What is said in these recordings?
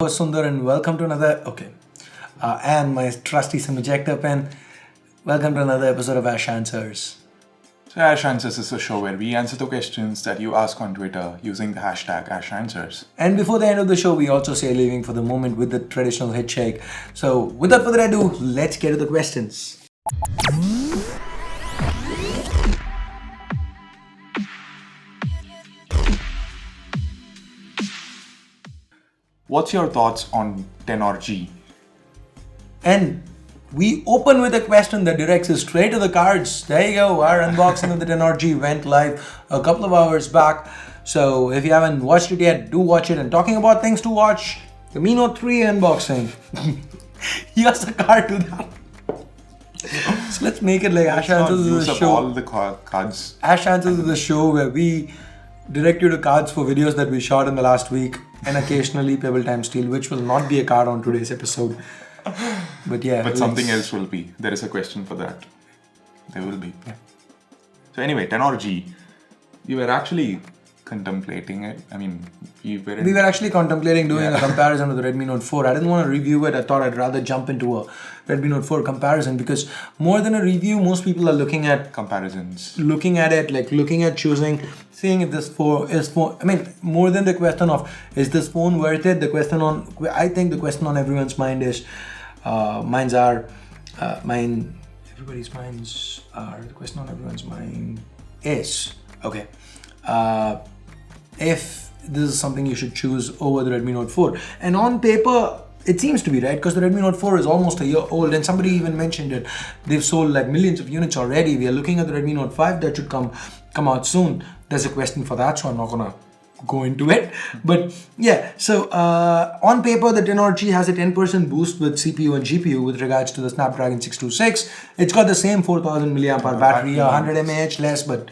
Sundar and welcome to another and my trusty some ejector pen. Welcome to another episode of AshAnswers. So AshAnswers is a show where we answer the questions that you ask on Twitter using the hashtag AshAnswers. And before the end of the show, we also say leaving for the moment with the traditional head shake. So without further ado, let's get to the questions. What's your thoughts on 10 or G? And we open with a question that directs us straight to the cards. There you go. Our unboxing of the 10RG went live a couple of hours back. So if you haven't watched it yet, do watch it. And talking about things to watch, the Mi Note 3 unboxing. Here's a card to that. So let's make it like AshAnswers is a show. All the cards. AshAnswers is a show where we direct you to cards for videos that we shot in the last week, and occasionally Pebble Time Steel, which will not be a card on today's episode. But yeah. But something else will be. There is a question for that. There will be. Yeah. So anyway, 10 or G. You were actually contemplating it. I mean, we were actually contemplating doing a comparison with the Redmi Note 4. I didn't want to review it. I thought I'd rather jump into a Redmi Note 4 comparison because more than a review, most people are looking at comparisons. Looking at it, like looking at choosing, seeing if this phone is phone. I mean, more than the question of is this phone worth it? I think the question on everyone's mind is, everybody's minds are, the question on everyone's mind is, if this is something you should choose over the Redmi Note 4. And on paper, it seems to be, right? Because the Redmi Note 4 is almost a year old, and somebody even mentioned it. They've sold like millions of units already. We are looking at the Redmi Note 5 that should come out soon. There's a question for that, so I'm not gonna go into it. But yeah, so on paper, the 10RG has a 10% boost with CPU and GPU with regards to the Snapdragon 626. It's got the same 4000 milliamp hour battery, 100 mAh less, but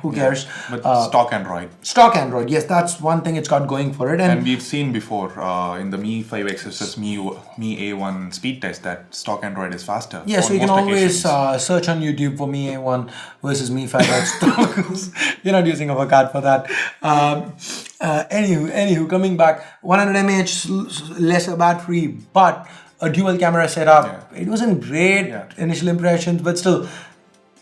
who cares? But stock Android. Stock Android, yes, that's one thing it's got going for it. And we've seen before in the Mi 5X versus Mi A1 speed test that stock Android is faster. Yeah, so you can always search on YouTube for Mi A1 versus Mi 5X. You're not using a card for that. Anywho, coming back, 100 mAh lesser battery, but a dual camera setup. Yeah. It wasn't great initial impressions, but still,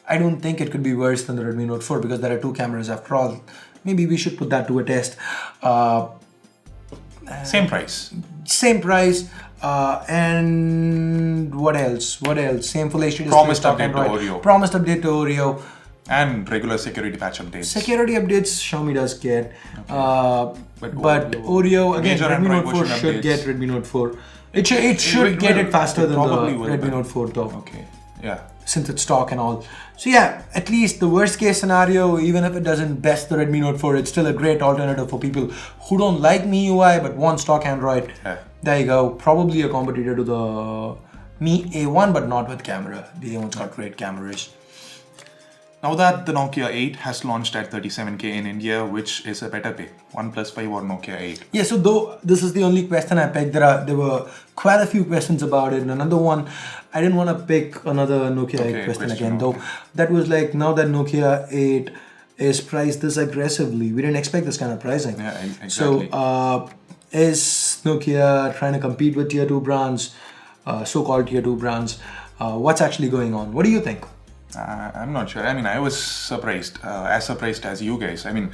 I don't think it could be worse than the Redmi Note 4 because there are two cameras after all. Maybe we should put that to a test. Same price. And what else? Same full HD display. Promised update to Oreo. Promised update to Oreo. And regular security patch updates. Security updates Xiaomi does get. Okay. But Oreo, again, Redmi Note 4 should get Redmi Note 4. It should get it faster than the Redmi Note 4 though. Okay. Yeah. Since it's stock and all. So yeah, at least the worst case scenario, even if it doesn't best the Redmi Note 4, it's still a great alternative for people who don't like MIUI but want stock Android. Yeah. There you go. Probably a competitor to the Mi A1 but not with camera. The A1's got great cameras. Now that the Nokia 8 has launched at 37K in India, which is a better pick, OnePlus 5 or Nokia 8? Yeah, so though this is the only question I picked, there were quite a few questions about it. And another one, I didn't want to pick another Nokia 8 question again, though. That was like, now that Nokia 8 is priced this aggressively, we didn't expect this kind of pricing. Yeah, exactly. So is Nokia trying to compete with tier 2 brands, so-called tier 2 brands? What's actually going on? What do you think? I'm not sure. I mean, I was surprised, as surprised as you guys. I mean,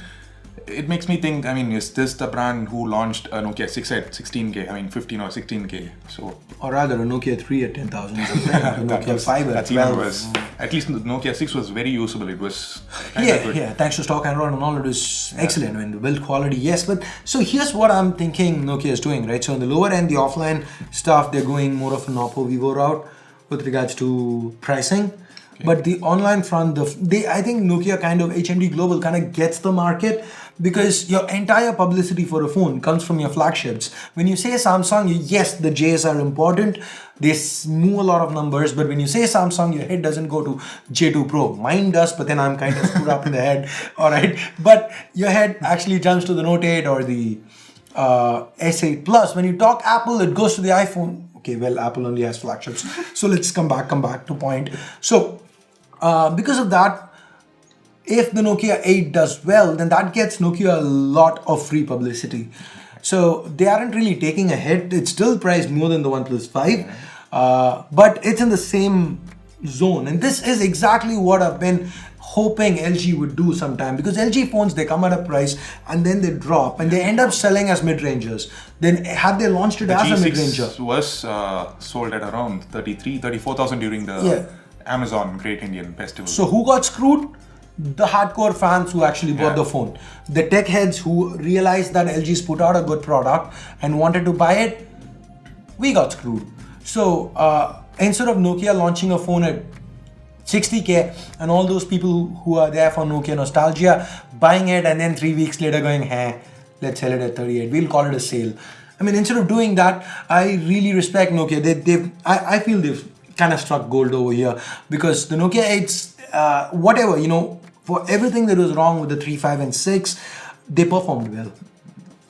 it makes me think, I mean, is this the brand who launched a Nokia 6 at 16K? I mean, 15 or 16K. So, or rather, a Nokia 3 at 10,000. Nokia 5 at 12. At least the Nokia 6 was very usable. It was good. Yeah. Thanks to stock Android and all, it was excellent. I mean, the build quality, yes. But so here's what I'm thinking Nokia is doing, right? So in the lower end, the offline stuff, they're going more of an Oppo Vivo route with regards to pricing. But the online front, I think Nokia kind of, HMD Global kind of gets the market because your entire publicity for a phone comes from your flagships. When you say Samsung, yes, the J's are important. They move a lot of numbers. But when you say Samsung, your head doesn't go to J2 Pro. Mine does, but then I'm kind of screwed up in the head. All right. But your head actually jumps to the Note 8 or the S8 Plus. When you talk Apple, it goes to the iPhone. Okay, well, Apple only has flagships. So let's come back to point. So, because of that, if the Nokia 8 does well, then that gets Nokia a lot of free publicity. So they aren't really taking a hit. It's still priced more than the OnePlus 5, but it's in the same zone. And this is exactly what I've been hoping LG would do sometime, because LG phones, they come at a price and then they drop and they end up selling as mid-rangers. Then had they launched it as a mid-ranger, G6 was sold at around 34,000 during the Amazon Great Indian Festival. So who got screwed? The hardcore fans who actually bought the phone. The tech heads who realized that LG's put out a good product and wanted to buy it, we got screwed. So instead of Nokia launching a phone at 60K and all those people who are there for Nokia nostalgia buying it and then 3 weeks later going, hey, let's sell it at 38, we'll call it a sale. I mean, instead of doing that, I really respect Nokia. I feel they've kind of struck gold over here, because the Nokia 8s, whatever, for everything that was wrong with the 3, 5 and 6, they performed well.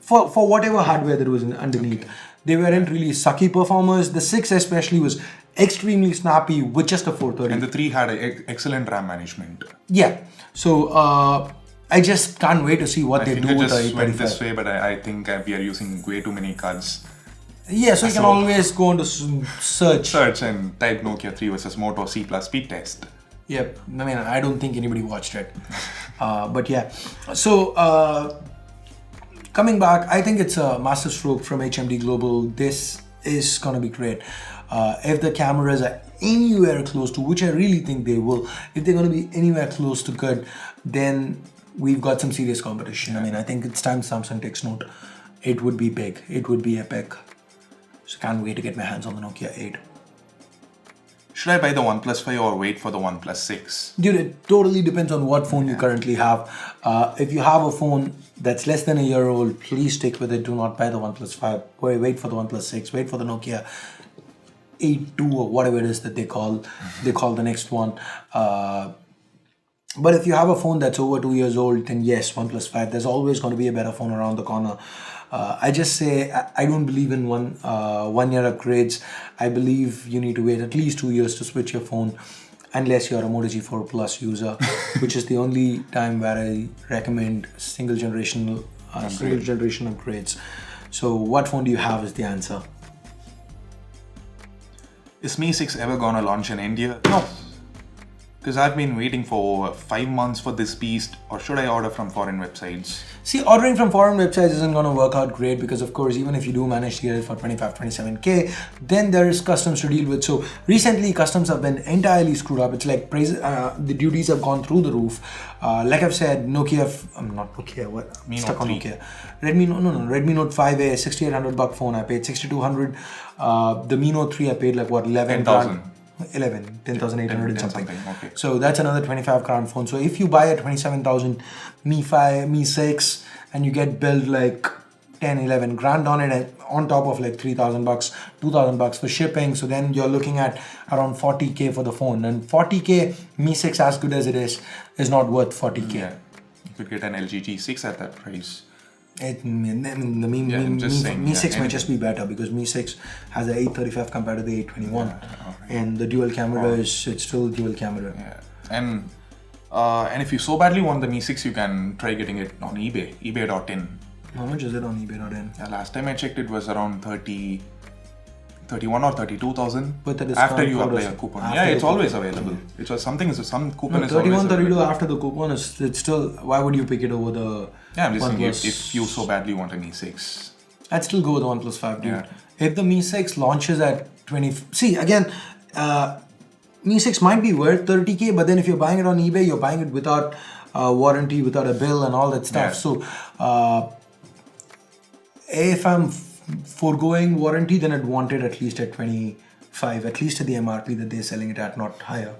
For whatever hardware that was underneath. They weren't really sucky performers. The 6 especially was extremely snappy with just a 430. And the 3 had excellent RAM management. Yeah. So I just can't wait to see what they do with the 835. Went this way, but I think we are using way too many cards. Yeah, so you can always go into search and type Nokia 3 versus Moto C+ speed test. Yep. I mean, I don't think anybody watched it. But yeah. So coming back, I think it's a masterstroke from HMD Global. This is going to be great. If the cameras are anywhere close to, which I really think they will, if they're going to be anywhere close to good, then we've got some serious competition. I mean, I think it's time Samsung takes note. It would be big. It would be epic. So can't wait to get my hands on the Nokia 8. Should I buy the OnePlus 5 or wait for the OnePlus 6? Dude, it totally depends on what phone you currently have. If you have a phone that's less than a year old, please stick with it. Do not buy the OnePlus 5. Wait for the OnePlus 6. Wait for the Nokia 8.2 or whatever it is that they call the next one. But if you have a phone that's over 2 years old, then yes, OnePlus 5. There's always going to be a better phone around the corner. I just say I don't believe in one year upgrades. I believe you need to wait at least 2 years to switch your phone, unless you're a Moto G4 Plus user, which is the only time where I recommend single generation upgrades. So what phone do you have is the answer. Is Mi 6 ever gonna launch in India? No. Because I've been waiting for 5 months for this beast, or should I order from foreign websites? See, ordering from foreign websites isn't going to work out great, because of course, even if you do manage to get it for 25, 27K, then there is customs to deal with. So recently, customs have been entirely screwed up. It's like the duties have gone through the roof. Like I've said, Nokia, not Nokia, what? Mi Stuck Note on 3. Nokia. Redmi Note 5A, $6,800 phone. I paid $6,200. The Mi Note 3, I paid like what, 10,000. 10,800 and something. Okay. So that's another 25 grand phone. So if you buy a 27,000 Mi 5, Mi 6 and you get billed like 10, 11 grand on it, and on top of like 3,000 bucks, 2,000 bucks for shipping. So then you're looking at around 40K for the phone, and 40K Mi 6, as good as it is not worth 40K. Yeah. You could get an LG G6 at that price. The Mi 6 might just be better, because Mi 6 has an 835 compared to the 821, and the dual camera it's still dual camera. Yeah, and if you so badly want the Mi 6, you can try getting it on eBay, ebay.in. How much is it on ebay.in? Yeah, last time I checked, it was around 31 or 32,000 after you apply a coupon. Yeah, it's always available. It was some coupon is 31, always 32 after the coupon it's still. Why would you pick it over the? Yeah, I'm just saying, if you so badly want a Mi 6, I'd still go with the OnePlus 5, dude. Yeah. If the Mi 6 launches at 20, see again, Mi 6 might be worth 30K, but then if you're buying it on eBay, you're buying it without warranty, without a bill and all that stuff. Yeah. So if I'm foregoing warranty, then I'd want it at least at 25, at least at the MRP that they're selling it at, not higher.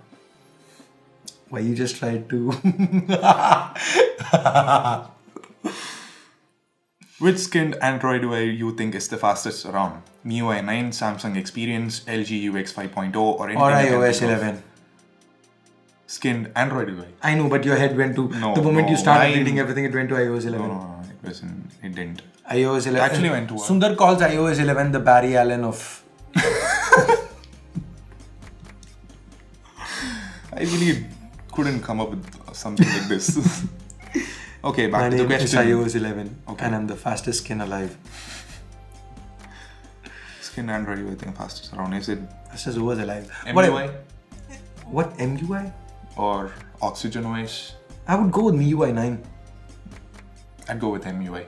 Why, you just tried to Which skinned Android UI you think is the fastest around? MIUI 9, Samsung Experience, LG UX 5.0, or anything? Or iOS 11. Skinned Android UI. I know, but your head went to the moment you started reading everything, it went to iOS 11. No, it didn't. iOS 11. Actually went to Sundar calls iOS 11 the Barry Allen of. I really couldn't come up with something like this. Okay, My back to the name is question. iOS 11 Okay. and I'm the fastest skin alive. Skin Android, you think fastest around? Is it Fastest OS alive. MUI What MUI? or Oxygen OS? I would go with MIUI 9. I'd go with MUI.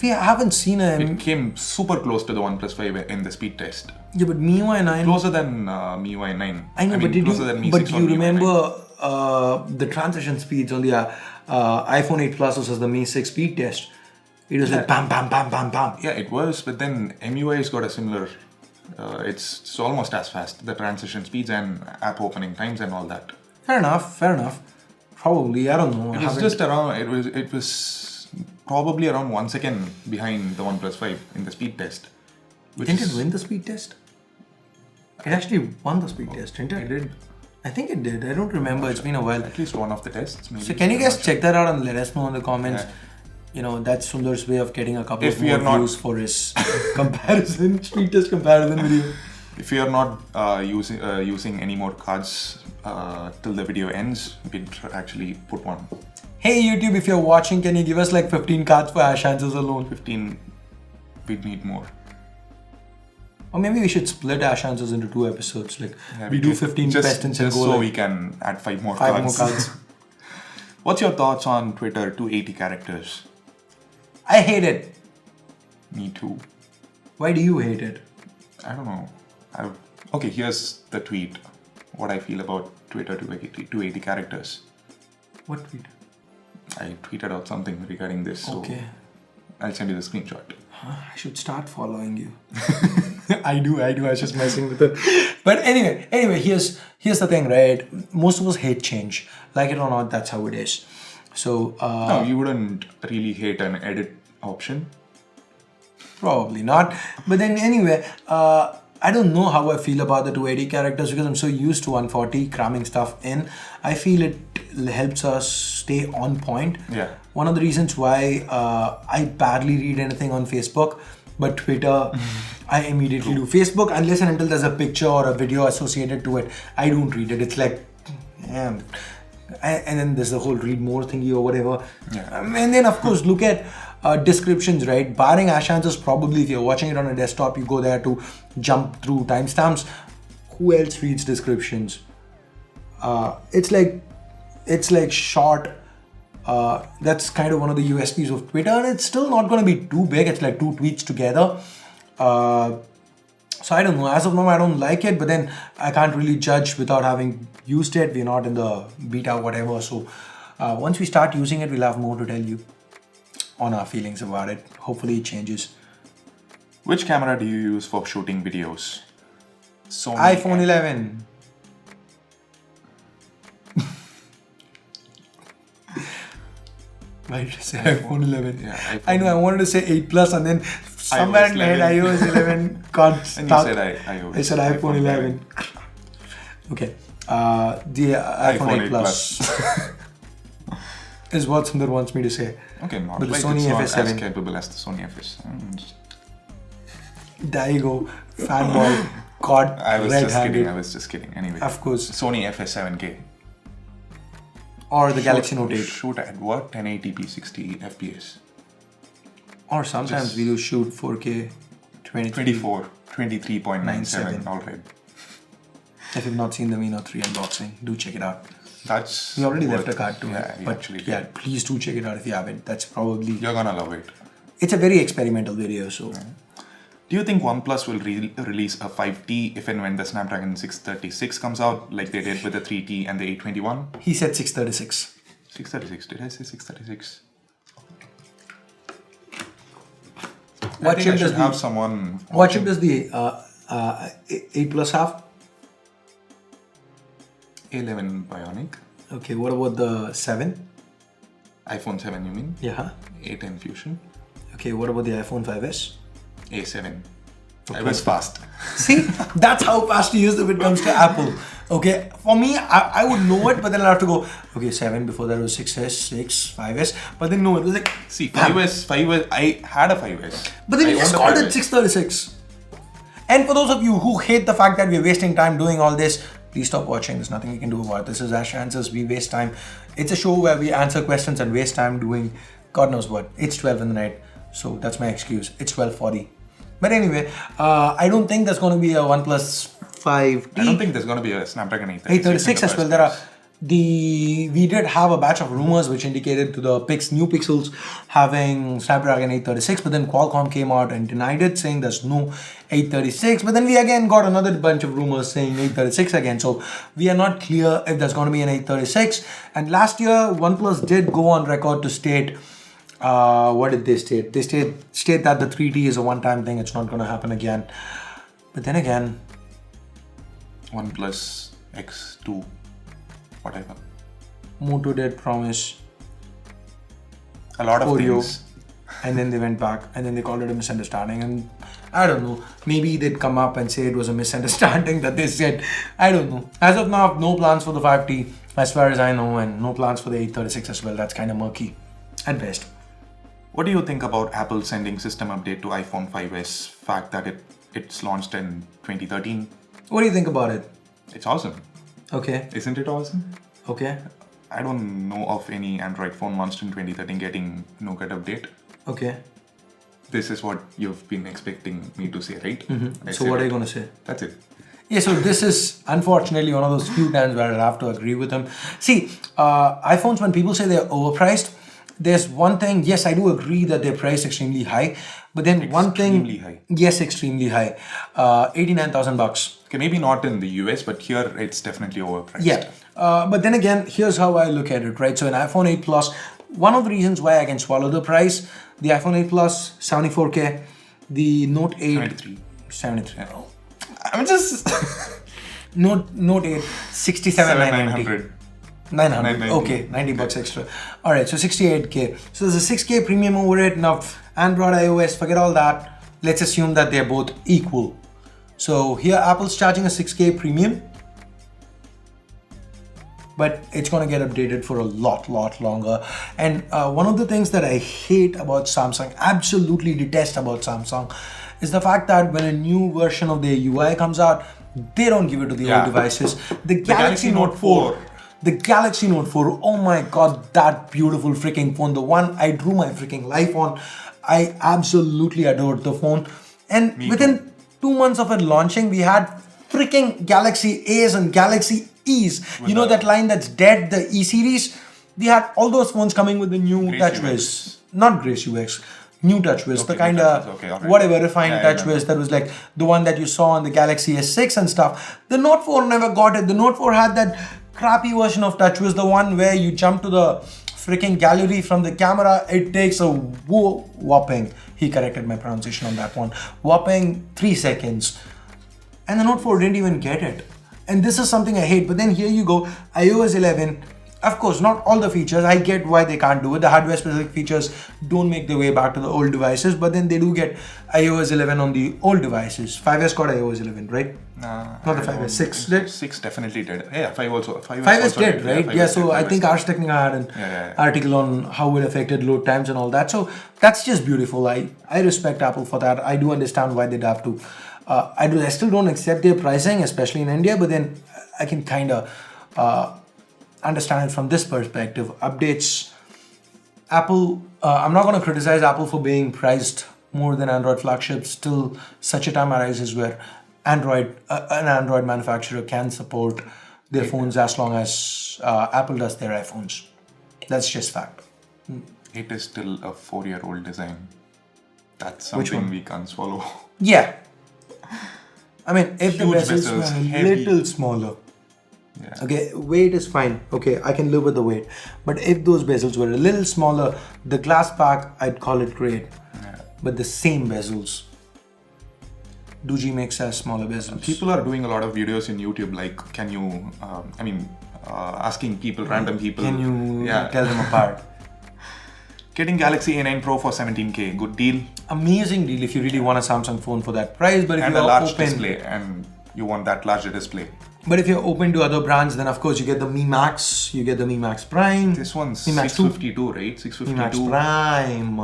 We haven't seen a It came super close to the OnePlus 5 in the speed test. yeah, but MIUI 9. Closer than MIUI 9. I know, but did closer you? than Mi But 6 do or you MIUI 9. remember the transition speeds on the iPhone 8 Plus versus the Mi 6 speed test? It was like bam, bam, bam, bam, bam. Yeah, it was, but then MUI's got a similar. It's almost as fast. The transition speeds and app opening times and all that. Fair enough. Fair enough. Probably, I don't know. It was just around. It was probably around 1 second behind the OnePlus 5 in the speed test. Didn't it win the speed test? It actually won the speed test, didn't it? It did. I think it did. I don't remember. It's been a while. At least one of the tests. Maybe. So can you guys check that out and let us know in the comments? Yeah. You know, that's Sundar's way of getting a couple If of we more are not- views for his speed test comparison video. If you are not using any more cards till the video ends, we'd actually put one. Hey YouTube, if you're watching, can you give us like 15 cards for AshAnswers alone? 15. We'd need more. Or maybe we should split AshAnswers into 2 episodes. Like Yeah, we do just- 15 just, questions and just go so like we can add 5 more 5 cards. more cards. What's your thoughts on Twitter 280 characters? I hate it. Me too. Why do you hate it? I don't know. Okay, here's the tweet. What I feel about Twitter 280 characters. What tweet? I tweeted out something regarding this, so Okay. I'll send you the screenshot. I should start following you. I do. I was just messing with it. But anyway, here's the thing, right? Most of us hate change. Like it or not, that's how it is. So No, you wouldn't really hate an edit option. probably not. But then anyway, I don't know how I feel about the 280 characters because I'm so used to 140 cramming stuff in. I feel it helps us stay on point. Yeah. One of the reasons why I barely read anything on Facebook, but Twitter, I immediately do. Facebook, unless and until there's a picture or a video associated to it, I don't read it. It's like, yeah. And then there's the whole read more thingy or whatever. Yeah. And then of course look at descriptions, right? Barring AshAnswers, probably if you're watching it on a desktop, you go there to jump through timestamps. Who else reads descriptions? It's like short. That's kind of one of the USPs of Twitter, and it's still not going to be too big. It's like 2 tweets together. So I don't know. As of now, I don't like it, but then I can't really judge without having used it. We're not in the beta, whatever. So once we start using it, we'll have more to tell you on our feelings about it. Hopefully it changes. Which camera do you use for shooting videos? Sony iPhone 11. Why did I say iPhone 11? Yeah, iPhone. I know, I wanted to say 8 Plus and then somewhere in my head iOS 11 got And you stuck. said iOS. I said iPhone 11. Okay. The iPhone 8 Plus is what Sundar wants me to say. Okay, not But the like Sony it's not FS7. as capable as the Sony FS. There you go. Fanboy. Caught I was just red-handed. kidding. I was just kidding. Anyway, Of course. Sony FS7K. Or the Galaxy Note 8. Shoot at what? 1080p 60 FPS. Or sometimes we do shoot 4K 24, 23.97 97. already. If you've not seen the Mino 3 unboxing, do check it out. That's We already left worth- a card to yeah, it. we But actually did. yeah, please do check it out if you haven't. That's probably... You're gonna love it. It's a very experimental video, so... Do you think OnePlus will release a 5T if and when the Snapdragon 636 comes out, like they did with the 3T and the 821? He said 636. 636. Did I say 636? What I think chip I does should have the someone. What chip does the 8 Plus have? A11 Bionic. Okay, what about the 7? iPhone 7, you mean? Yeah. A10 Fusion. Okay, what about the iPhone 5s? A7. I was fast. See, that's how fast he is if it comes to Apple. Okay, for me, I would know it, but then I'll have to go, okay, 7, before that was 6S, 6, 5S, but then no, it was like, See, 5S, I had a 5S. but then I you just owned a called 5S. it 636. And for those of you who hate the fact that we're wasting time doing all this, Please stop watching. There's nothing we can do about it. This is Ash Answers. We waste time. It's a show where we answer questions and waste time doing God knows what. It's 12 in the night. So that's my excuse. It's 12:40. But anyway, I don't think there's going to be a OnePlus 5T. I don't think there's going to be a Snapdragon 836 as well. We did have a batch of rumors which indicated to the new Pixels having Snapdragon 836, but then Qualcomm came out and denied it, saying there's no 836. But then we again got another bunch of rumors saying 836 again. So we are not clear if there's going to be an 836. And last year, OnePlus did go on record to state, what did they state? They state that the 3T is a one-time thing. It's not going to happen again. But then again, OnePlus X2. Whatever. Moto did promise a lot of Oreo, things. and then they went back and then they called it a misunderstanding. And I don't know, maybe they'd come up and say it was a misunderstanding that they said. I don't know. As of now, no plans for the 5T as far as I know, and no plans for the 836 as well. That's kind of murky at best. What do you think about Apple sending system update to iPhone 5s? Fact that it's launched in 2013. What do you think about it? It's awesome. Okay. Isn't it awesome? Okay. I don't know of any Android phone launched in 2013 getting no-cut update. Okay. This is what you've been expecting me to say, right? So what are you going to say? That's it. Yeah, so this is unfortunately one of those few times where I'll have to agree with him. See, iPhones, when people say they're overpriced, there's one thing, yes, I do agree that they're priced extremely high, but then one thing... Extremely high. Yes, extremely high. $89,000. Okay, maybe not in the US, but here it's definitely overpriced. Yeah, but then again, here's how I look at it, right? So an iPhone 8 Plus, one of the reasons why I can swallow the price, the iPhone 8 Plus, 74K, the Note 8... 73. Yeah. I'm just... Note 8, 67,990. 900. Okay, $90 extra. Alright, so 68K. So there's a 6K premium over it. Now, Android, iOS, forget all that. Let's assume that they're both equal. So here Apple's charging a 6K premium, but it's going to get updated for a lot longer. And one of the things that I hate about Samsung, absolutely detest about Samsung, is the fact that when a new version of their UI comes out, they don't give it to the old devices. The Galaxy Note 4. The Galaxy Note 4, oh my god, that beautiful freaking phone. The one I drew my freaking life on. I absolutely adored the phone. And within 2 months of it launching, we had freaking Galaxy A's and Galaxy E's. You know that line that's dead, the E series? We had all those phones coming with the new TouchWiz. Not Grace UX. New TouchWiz, the kind of whatever refined TouchWiz that was like the one that you saw on the Galaxy S6 and stuff. The Note 4 never got it. The Note 4 had that crappy version of TouchWiz, the one where you jump to the freaking gallery from the camera. It takes a whopping, he corrected my pronunciation on that one, whopping 3 seconds. And the Note 4 didn't even get it. And this is something I hate. But then here you go, iOS 11. Of course, not all the features. I get why they can't do it. The hardware specific features don't make their way back to the old devices, but then they do get iOS 11 on the old devices. 5S got iOS 11, right? Not the 5S. 6 did? 6 definitely did. Yeah, 5 also. 5S did, right? Yeah, so I think Ars Technica had an article on how it affected load times and all that. So that's just beautiful. I respect Apple for that. I do understand why they'd have to. I still don't accept their pricing, especially in India, but then I can kind of understand it from this perspective. Updates, Apple, I'm not going to criticize Apple for being priced more than Android flagships till such a time arises where an Android manufacturer can support their phones as long as Apple does their iPhones. That's just fact. It is still a 4-year-old design. That's something we can't swallow. Yeah. I mean, if the Huge bezels were a little smaller. Yeah. Okay, weight is fine. Okay, I can live with the weight. But if those bezels were a little smaller, the glass pack, I'd call it great. Yeah. But the same bezels. Doogee makes us smaller bezels. People are doing a lot of videos in YouTube, like, can you, asking people, random people. Can you tell them apart? Getting Galaxy A9 Pro for 17K, good deal. Amazing deal if you really want a Samsung phone for that price. But if and you're a large open, display, and you want that larger display. But if you're open to other brands, then of course you get the Mi Max, you get the Mi Max Prime. This one's Mi Max 652, right? 652. Mi Max Prime.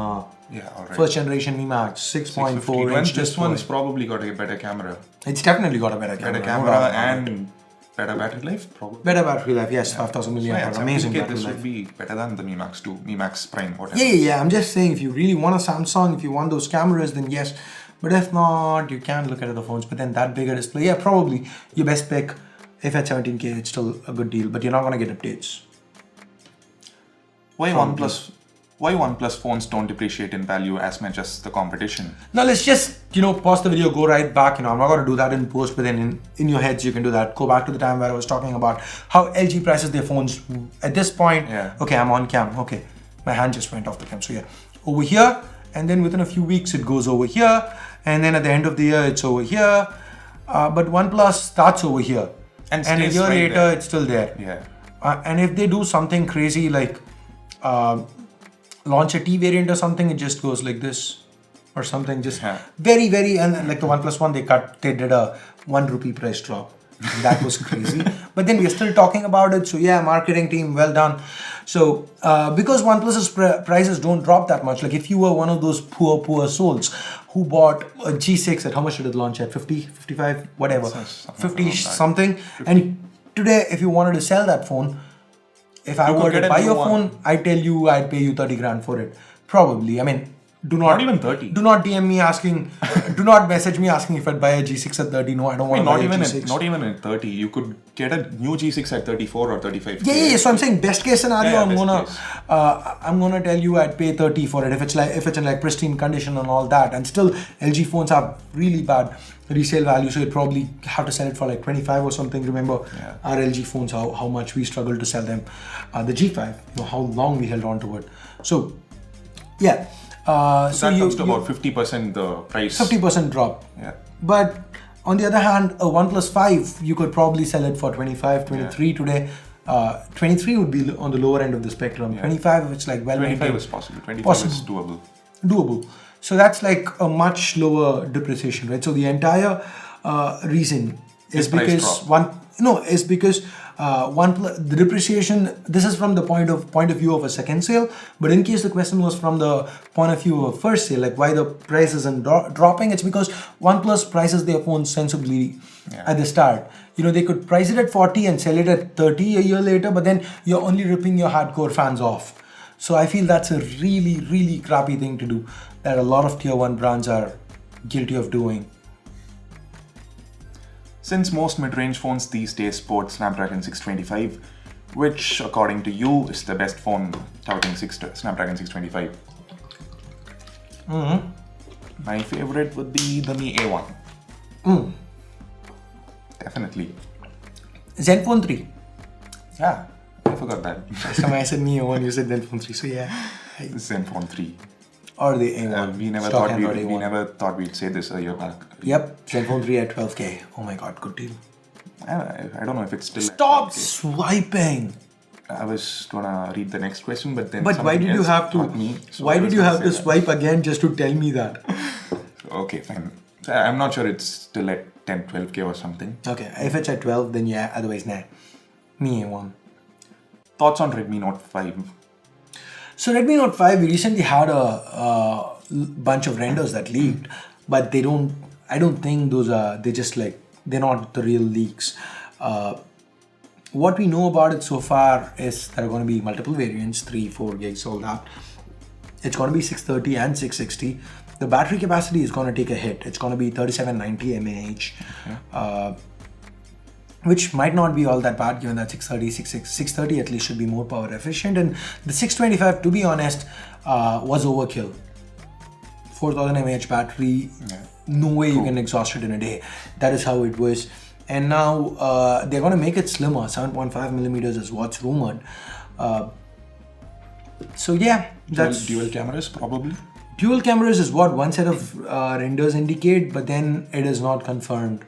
Yeah, alright. First generation Mi Max, 6.4 inch. This one's probably got a better camera. It's definitely got a better camera. And better battery life, probably. Better battery life, yes, 5000 milliamp hour, amazing 17K, battery this life. would be better than the Mi Max 2, Mi Max Prime, whatever. Yeah. I'm just saying, if you really want a Samsung, if you want those cameras, then yes. But if not, you can look at other phones. But then that bigger display, yeah, probably your best pick. If at 17K, it's still a good deal, but you're not gonna get updates. Why OnePlus phones don't depreciate in value as much as the competition? Now let's just, pause the video, go right back. I'm not going to do that in post, but then in your heads you can do that. Go back to the time where I was talking about how LG prices their phones. At this point, okay, I'm on cam. Okay, my hand just went off the cam. So yeah, over here, and then within a few weeks it goes over here, and then at the end of the year it's over here. But OnePlus starts over here, and a year later it's still there. Yeah. And if they do something crazy like launch a T variant or something, it just goes like this or something, just very, and like the OnePlus One, they did a 1 rupee price drop. That was crazy. But then we're still talking about it. So yeah, marketing team, well done. So because OnePlus's prices don't drop that much, like if you were one of those poor souls who bought a G6 at, how much did it launch at? 50, 55, whatever, 50 something. And today, if you wanted to sell that phone, if I were to buy your phone, I tell you I'd pay you 30 grand for it. Probably. I mean, not even 30. Do not DM me asking, do not message me asking if I'd buy a G6 at 30. No, I don't want to buy a G6. Not even at 30. You could get a new G6 at 34 or 35. Yeah. So I'm saying best case scenario, I'm gonna tell you I'd pay 30 for it if it's in like pristine condition and all that. And still, LG phones have really bad resale value, so you'd probably have to sell it for like 25 or something. Remember our LG phones, how much we struggled to sell them. The G5, how long we held on to it. So yeah. So that comes to about 50% the price. 50% drop. Yeah. But on the other hand, a OnePlus 5, you could probably sell it for 25, 23 today. 23 would be on the lower end of the spectrum. 25, it's like 25 is possible. 25 is doable. So that's like a much lower depreciation, right? So the entire reason is because the depreciation. This is from the point of view of a second sale, but in case the question was from the point of view of a first sale, like why the price isn't dropping, it's because OnePlus prices their phones sensibly at the start. They could price it at 40 and sell it at 30 a year later, but then you're only ripping your hardcore fans off. So I feel that's a really, really crappy thing to do that a lot of tier 1 brands are guilty of doing. Since most mid-range phones these days sport Snapdragon 625, which according to you is the best phone touting Snapdragon 625? My favorite would be the Mi A1. Definitely. Zenfone 3. Yeah, I forgot that. Last time I said Mi A1, you said Zenfone 3. So yeah. Zenfone 3. Or the A1. We never thought we'd say this a year back. Yep, Zenfone 3 at 12K. Oh my god, good deal. I don't know if it's still. Stop swiping! I was gonna read the next question, but then. But why did you have to? Why did you have to swipe again just to tell me that? Okay, fine. I'm not sure it's still at 10, 12K or something. Okay, if it's at 12, then yeah. Otherwise, nah. Mi A1. Thoughts on Redmi Note 5? So Redmi Note 5, we recently had a bunch of renders that leaked, but I don't think those are, they're not the real leaks. What we know about it so far is there are going to be multiple variants, 3, 4 gigs, all that. It's going to be 630 and 660. The battery capacity is going to take a hit. It's going to be 3790 mAh. Which might not be all that bad given that 630 at least should be more power efficient, and the 625, to be honest, was overkill. 4000 mAh battery, no way you can exhaust it in a day. That is how it was. And now they're going to make it slimmer. 7.5 millimeters is what's rumored. So yeah, that's dual cameras probably. Dual cameras is what one set of renders indicate, but then it is not confirmed.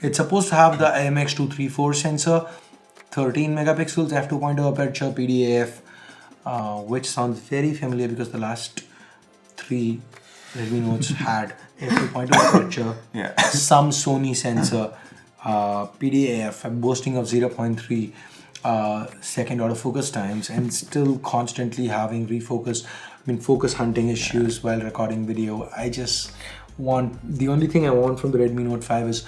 It's supposed to have the IMX234 sensor, 13 megapixels, f2.0 aperture, PDAF, which sounds very familiar because the last 3 Redmi Notes had f2.0 aperture, some Sony sensor, PDAF, boasting of 0.3 second autofocus times, and still constantly having focus hunting issues while recording video. The only thing I want from the Redmi Note 5 is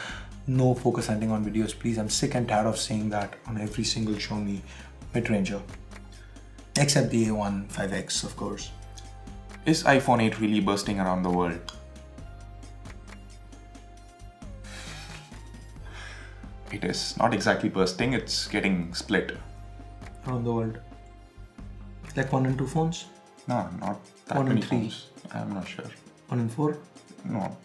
no focus hunting on videos, please. I'm sick and tired of saying that on every single Xiaomi mid-ranger. Except the A1 5X, of course. Is iPhone 8 really bursting around the world? It is not exactly bursting, it's getting split. Around the world. Like 1 and 2 phones? No, not that 1 many and 3? phones. I'm not sure. 1 and 4? No.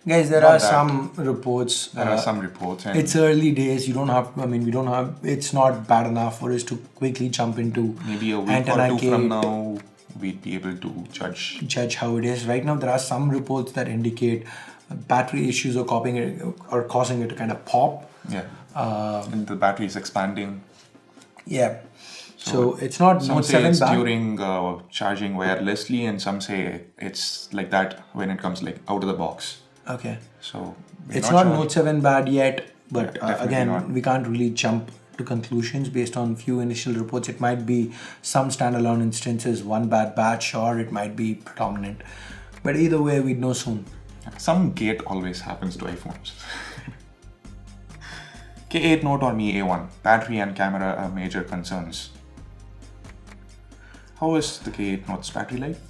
Guys, there Not are that. some reports. There are some reports. And It's early days. You don't have. I mean, we don't have. It's not bad enough for us to quickly jump into maybe a week or two from now, we'd be able to judge how it is. Right now, there are some reports that indicate battery issues are causing it to kind of pop. Yeah. And the battery is expanding. Yeah. So it's not Some Note say 7 it's bad. during charging wirelessly, and some say it's like that when it comes like out of the box. Okay. So It's not sure. Note 7 bad yet, but definitely again, not. we can't really jump to conclusions based on few initial reports. It might be some standalone instances, one bad batch, or it might be predominant. But either way, we'd know soon. Some gate always happens to iPhones. K8 Note or Mi A1, battery and camera are major concerns. How is the K8 Note's battery life?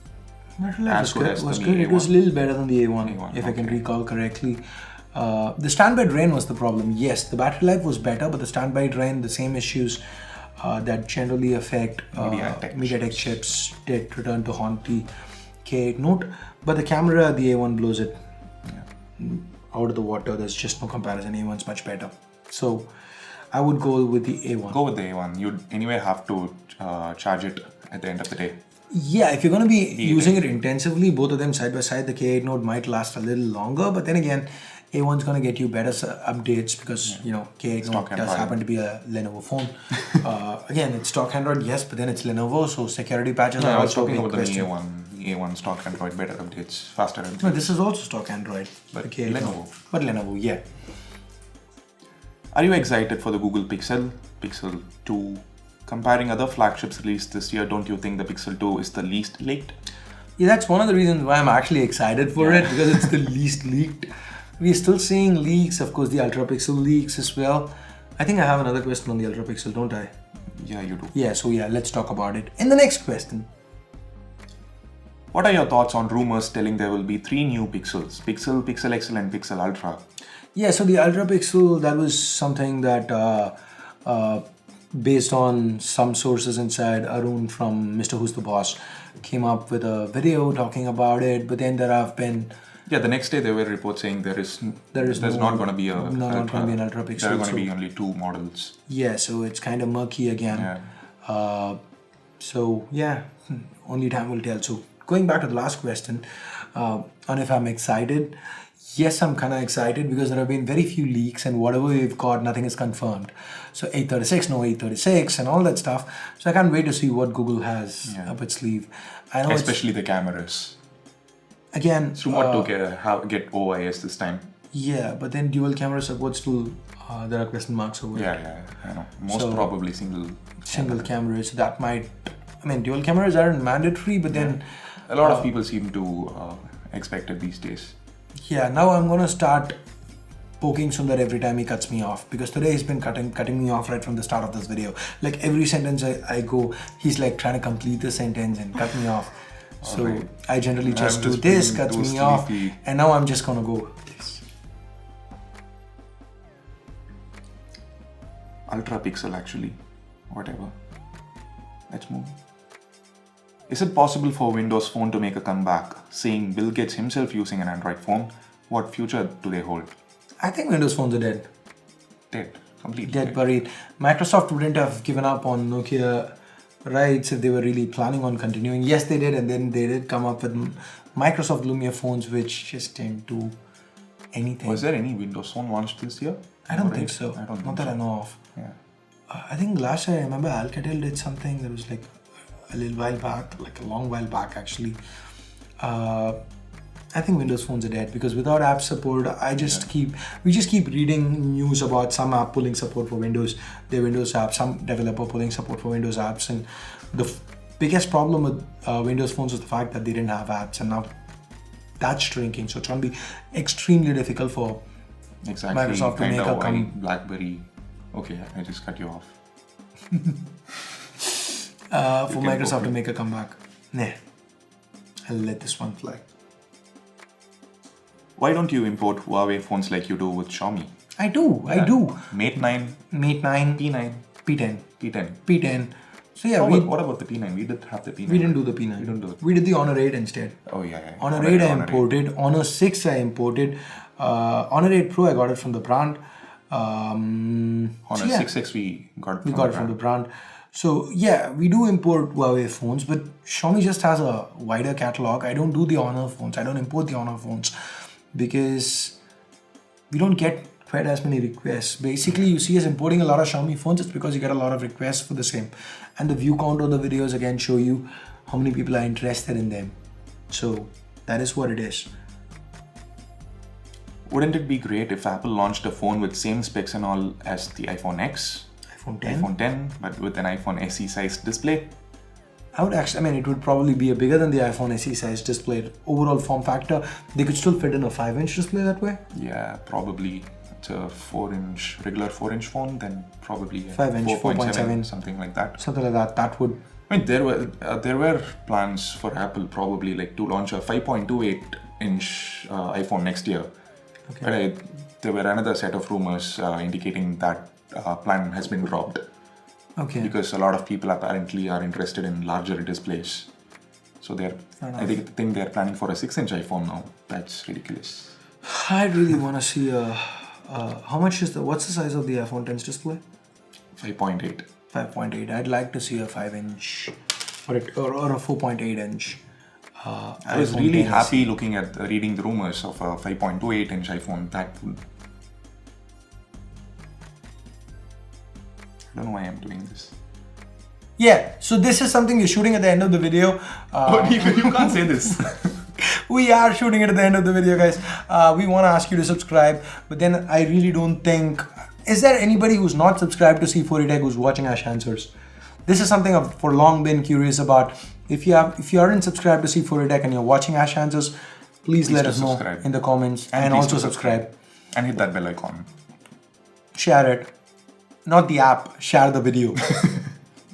Battery life As good as was the good. Mi It was a A1. little better than the A1, A1, if I can okay. recall correctly. The standby drain was the problem. Yes, the battery life was better, but the standby drain, the same issues that generally affect MediaTek chips did return to haunt the K8 Note. But the camera, the A1 blows it out of the water. There's just no comparison. A1's much better. So I would go with the A1. Go with the A1. You'd anyway have to charge it at the end of the day. Yeah, if you're going to be using it intensively, both of them side by side, the K8 Note might last a little longer. But then again, A1's going to get you better updates because, K8 Note does happen to be a Lenovo phone. Again, it's stock Android, yes, but then it's Lenovo, so security patches are I was also a talking big about question. the A1 stock Android, better updates, faster updates. No, this is also stock Android. But the K8 Note. Lenovo. But Lenovo, yeah. Are you excited for the Google Pixel 2? Comparing other flagships released this year, don't you think the Pixel 2 is the least leaked? Yeah, that's one of the reasons why I'm actually excited for it, because it's the least leaked. We're still seeing leaks, of course, the Ultra Pixel leaks as well. I think I have another question on the Ultra Pixel, don't I? Yeah, you do. Yeah, so let's talk about it in the next question. What are your thoughts on rumors telling there will be 3 new Pixels? Pixel, Pixel XL and Pixel Ultra. Yeah, so the Ultra Pixel, that was something that based on some sources inside, Arun from Mr. Who's the Boss came up with a video talking about it, but then there have been... Yeah, the next day there were reports saying there's not going to be an Ultra Pixel. There are going to be only 2 models. Yeah, so it's kind of murky again. Yeah. Only time will tell. So going back to the last question, on if I'm excited, yes, I'm kind of excited because there have been very few leaks and whatever we've got, nothing is confirmed. So 836, no 836 and all that stuff. So I can't wait to see what Google has up its sleeve. I know especially the cameras. Again, It's rumored to get OIS this time. Yeah, but then dual camera support still, there are question marks over it. Yeah, I know. Most probably single camera. So that might, dual cameras aren't mandatory, but then... A lot of people seem to expect it these days. Yeah, now I'm going to start poking Sundar every time he cuts me off, because today he's been cutting me off right from the start of this video. Like every sentence I go, he's like trying to complete the sentence and cut me off. So right. I generally just do this, cuts me off, and now I'm just gonna go this. Ultra Pixel actually, whatever. Let's move. Is it possible for Windows Phone to make a comeback? Seeing Bill Gates himself using an Android phone, what future do they hold? I think Windows phones are dead. Dead, completely dead. Buried. Microsoft wouldn't have given up on Nokia rights if they were really planning on continuing. Yes, they did, and then they did come up with Microsoft Lumia phones, which just didn't do anything. Was there any Windows Phone launched this year? I don't think so. Not that I know of. Yeah. I think last year I remember Alcatel did something that was like a little while back, like a long while back actually. I think Windows phones are dead because without app support, we just keep reading news about some app pulling support for Windows, their Windows apps, some developer pulling support for Windows apps, and the biggest problem with Windows phones was the fact that they didn't have apps, and now that's shrinking. So it's going to be extremely difficult for Exactly. Microsoft to make Kinda a why BlackBerry. Okay, I just cut you off. for Microsoft to make a comeback. Nah, I'll let this one fly. Why don't you import Huawei phones like you do with Xiaomi? I do. Mate 9, Mate 9, P9, P10, P10. P10. So yeah, What about the P9? We did have the P9. we didn't do the P9. We didn't do it. We did the Honor 8 instead. Oh yeah. Honor 8 I imported. Honor 6 I imported. Honor 8 Pro I got it from the brand. Honor 6X we got it from the brand. So yeah, we do import Huawei phones, but Xiaomi just has a wider catalog. I don't do the Honor phones. I don't import the Honor phones because we don't get quite as many requests. Basically, you see us importing a lot of Xiaomi phones. It's because you get a lot of requests for the same. And the view count on the videos again show you how many people are interested in them. So that is what it is. Wouldn't it be great if Apple launched a phone with same specs and all as the iPhone X? iPhone 10, but with an iPhone SE sized display? It would probably be a bigger than the iPhone SE size display. Overall form factor, they could still fit in a 5-inch display that way. Yeah, probably. It's a regular 4-inch phone, then probably 5-inch, 4.7, something like that. Something like that. That would. I mean, there were plans for Apple probably like to launch a 5.28-inch iPhone next year. Okay. But there were another set of rumors indicating that plan has been dropped. Okay. Because a lot of people apparently are interested in larger displays. So I think they're planning for a 6-inch iPhone now. That's ridiculous. I really want to see what's the size of the iPhone 10's display? 5.8. 5.8. I'd like to see a 5-inch or a 4.8-inch. I was really happy reading the rumors of a 5.28-inch iPhone. I don't know why I'm doing this. Yeah, so this is something we're shooting at the end of the video. You can't say this. We are shooting it at the end of the video, guys. We want to ask you to subscribe, but then I really don't think... Is there anybody who's not subscribed to C4A Tech who's watching AshAnswers? This is something I've for long been curious about. If you aren't subscribed to C4A Tech and you're watching AshAnswers, please let us know in the comments and also subscribe. And hit that bell icon. Share it. Not the app, share the video.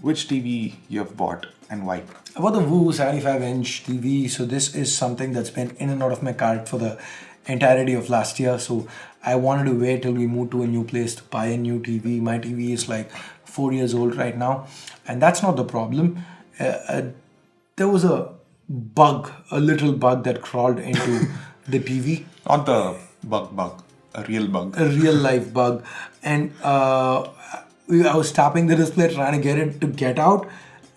Which TV you have bought and why? I bought the Woo 75-inch TV. So this is something that's been in and out of my cart for the entirety of last year. So I wanted to wait till we moved to a new place to buy a new TV. My TV is like 4 years old right now. And that's not the problem. There was a little bug that crawled into the TV. Not the bug, a real bug. A real life bug. And I was tapping the display trying to get it to get out,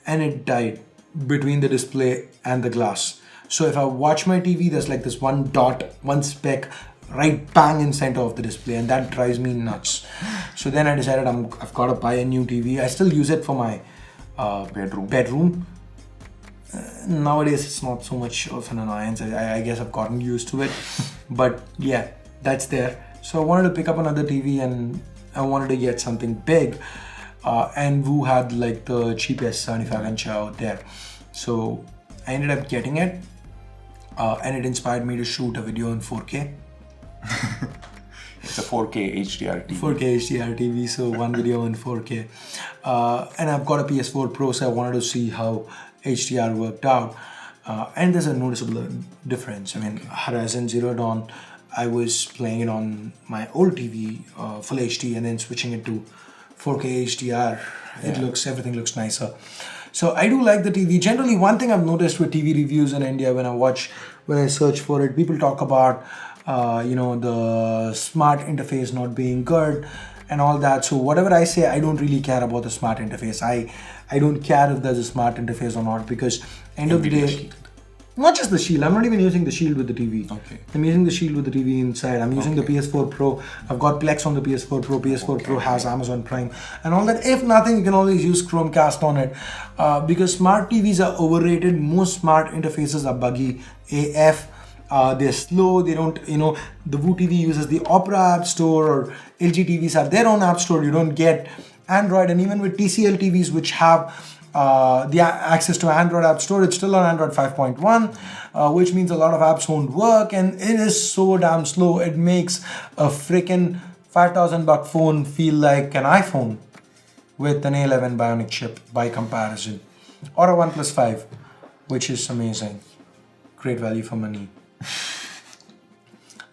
and it died between the display and the glass. So if I watch my TV, there's like this one dot, one speck right bang in center of the display, and that drives me nuts. So then I decided I've got to buy a new TV. I still use it for my bedroom. Nowadays it's not so much of an annoyance. I guess I've gotten used to it. But yeah, that's there. So I wanted to pick up another TV and I wanted to get something big. And Woo had like the cheapest 75-inch out there. So I ended up getting it. And it inspired me to shoot a video in 4K. It's a 4K HDR TV. 4K HDR TV, so one video in 4K. And I've got a PS4 Pro, so I wanted to see how HDR worked out. And there's a noticeable difference. I mean, Horizon Zero Dawn, I was playing it on my old TV, full HD, and then switching it to 4K HDR. Everything looks nicer. So I do like the TV. Generally, one thing I've noticed with TV reviews in India, when I search for it, people talk about the smart interface not being good and all that. So whatever I say, I don't really care about the smart interface. I don't care if there's a smart interface or not, because end of the day, not just the shield. I'm not even using the shield with the TV. Okay. I'm using the shield with the TV inside. I'm using the PS4 Pro. I've got Plex on the PS4 Pro. PS4 Pro has Amazon Prime and all that. If nothing, you can always use Chromecast on it, because smart TVs are overrated. Most smart interfaces are buggy AF. They're slow. They don't, the Woo TV uses the Opera App Store, or LG TVs have their own App Store. You don't get Android. And even with TCL TVs, which have access to Android App Store. It's still on Android 5.1, which means a lot of apps won't work, and it is so damn slow. It makes a freaking $5,000 phone feel like an iPhone with an A11 Bionic chip by comparison, or a OnePlus 5, which is amazing. Great value for money.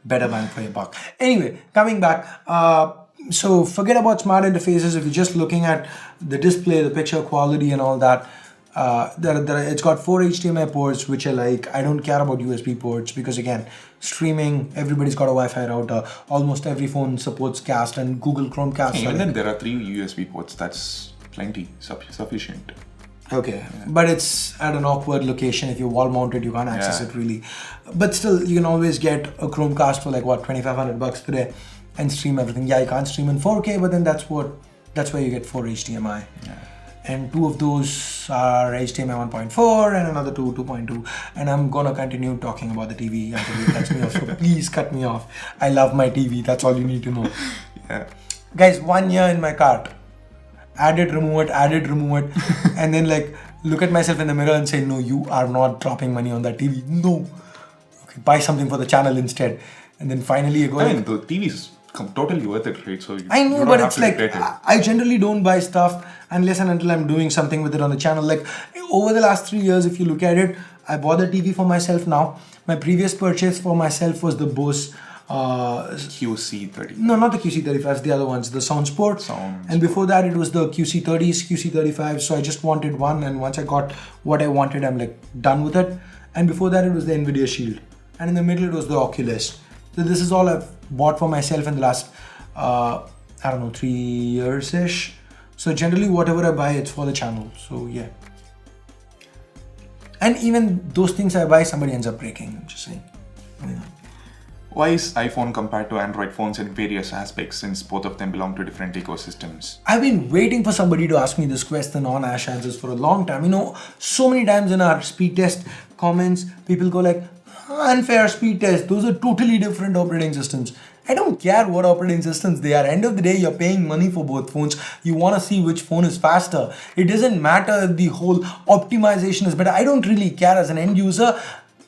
Better bang for your buck. Anyway, coming back. So forget about smart interfaces. If you're just looking at the display, the picture quality and all that, it's got 4 HDMI ports, which I like. I don't care about USB ports because, again, streaming, everybody's got a Wi-Fi router. Almost every phone supports Cast, and Google Chromecast. Even then, there are 3 USB ports. That's plenty, sufficient. Okay, but it's at an awkward location. If you're wall mounted, you can't access it really. But still, you can always get a Chromecast for like what, $2,500 today, and stream everything. Yeah, you can't stream in 4K, but then that's where you get 4 HDMI. Yeah. And 2 of those are HDMI 1.4 and another 2.2. And I'm gonna continue talking about the TV until you cut me off. So please cut me off. I love my TV. That's all you need to know. Yeah. Guys, 1 year in my cart. Add it, remove it, and then like look at myself in the mirror and say, no, you are not dropping money on that TV. No. Okay, buy something for the channel instead. And then finally you go. I mean, the TV is totally worth it, right? So I know, but it's like I generally don't buy stuff unless and until I'm doing something with it on the channel. Like over the last 3 years, if you look at it, I bought the TV for myself now. My previous purchase for myself was the Bose QC30. No, not the QC35s, the other ones, the Soundsport. And before that, it was the QC30s, QC35. So I just wanted one, and once I got what I wanted, I'm like done with it. And before that, it was the Nvidia Shield, and in the middle, it was the Oculus. So this is all I've bought for myself in the last, 3 years-ish. So generally, whatever I buy, it's for the channel. So yeah. And even those things I buy, somebody ends up breaking. I'm just saying. Why is iPhone compared to Android phones in various aspects, since both of them belong to different ecosystems? I've been waiting for somebody to ask me this question on AshAnswers for a long time. You know, so many times in our speed test comments, people go like, unfair speed test. Those are totally different operating systems. I don't care what operating systems they are. End of the day, you're paying money for both phones. You want to see which phone is faster. It doesn't matter if the whole optimization is better. I don't really care as an end user.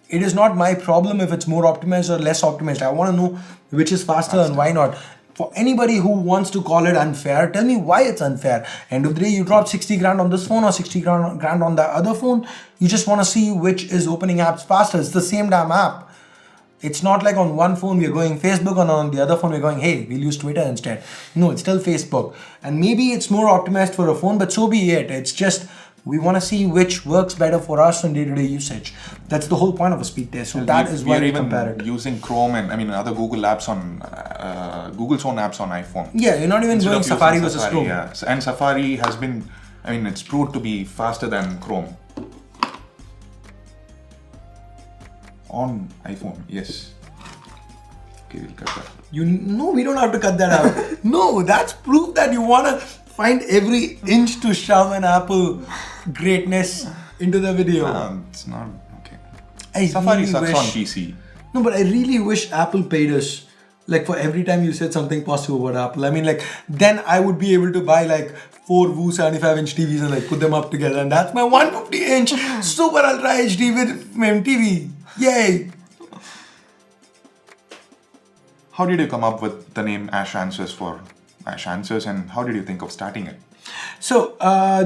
It is not my problem if it's more optimized or less optimized. I want to know which is faster and why not. For anybody who wants to call it unfair, tell me why it's unfair. End of the day, you dropped 60 grand on this phone or 60 grand on the other phone. You just want to see which is opening apps faster. It's the same damn app. It's not like on one phone we're going Facebook and on the other phone we're going, hey, we'll use Twitter instead. No, it's still Facebook. And maybe it's more optimized for a phone, but so be it. It's just, we want to see which works better for us in day-to-day usage. That's the whole point of a speed test. So that is why we compare it. Using Chrome and other Google apps on Google's own apps on iPhone. Yeah, you're not even going Safari versus Chrome. Yeah. And Safari has been, it's proved to be faster than Chrome. On iPhone, yes. Okay, we'll cut that. No, we don't have to cut that out. No, that's proof that you want to find every inch to shove an Apple greatness into the video. It's not okay. Safari sucks on PC. No, but I really wish Apple paid us. Like for every time you said something positive about Apple. I mean, like then I would be able to buy like 4 Woo 75-inch TVs and like put them up together, and that's my 150-inch Super Ultra HD with TV. Yay! How did you come up with the name AshAnswers for AshAnswers, and how did you think of starting it? So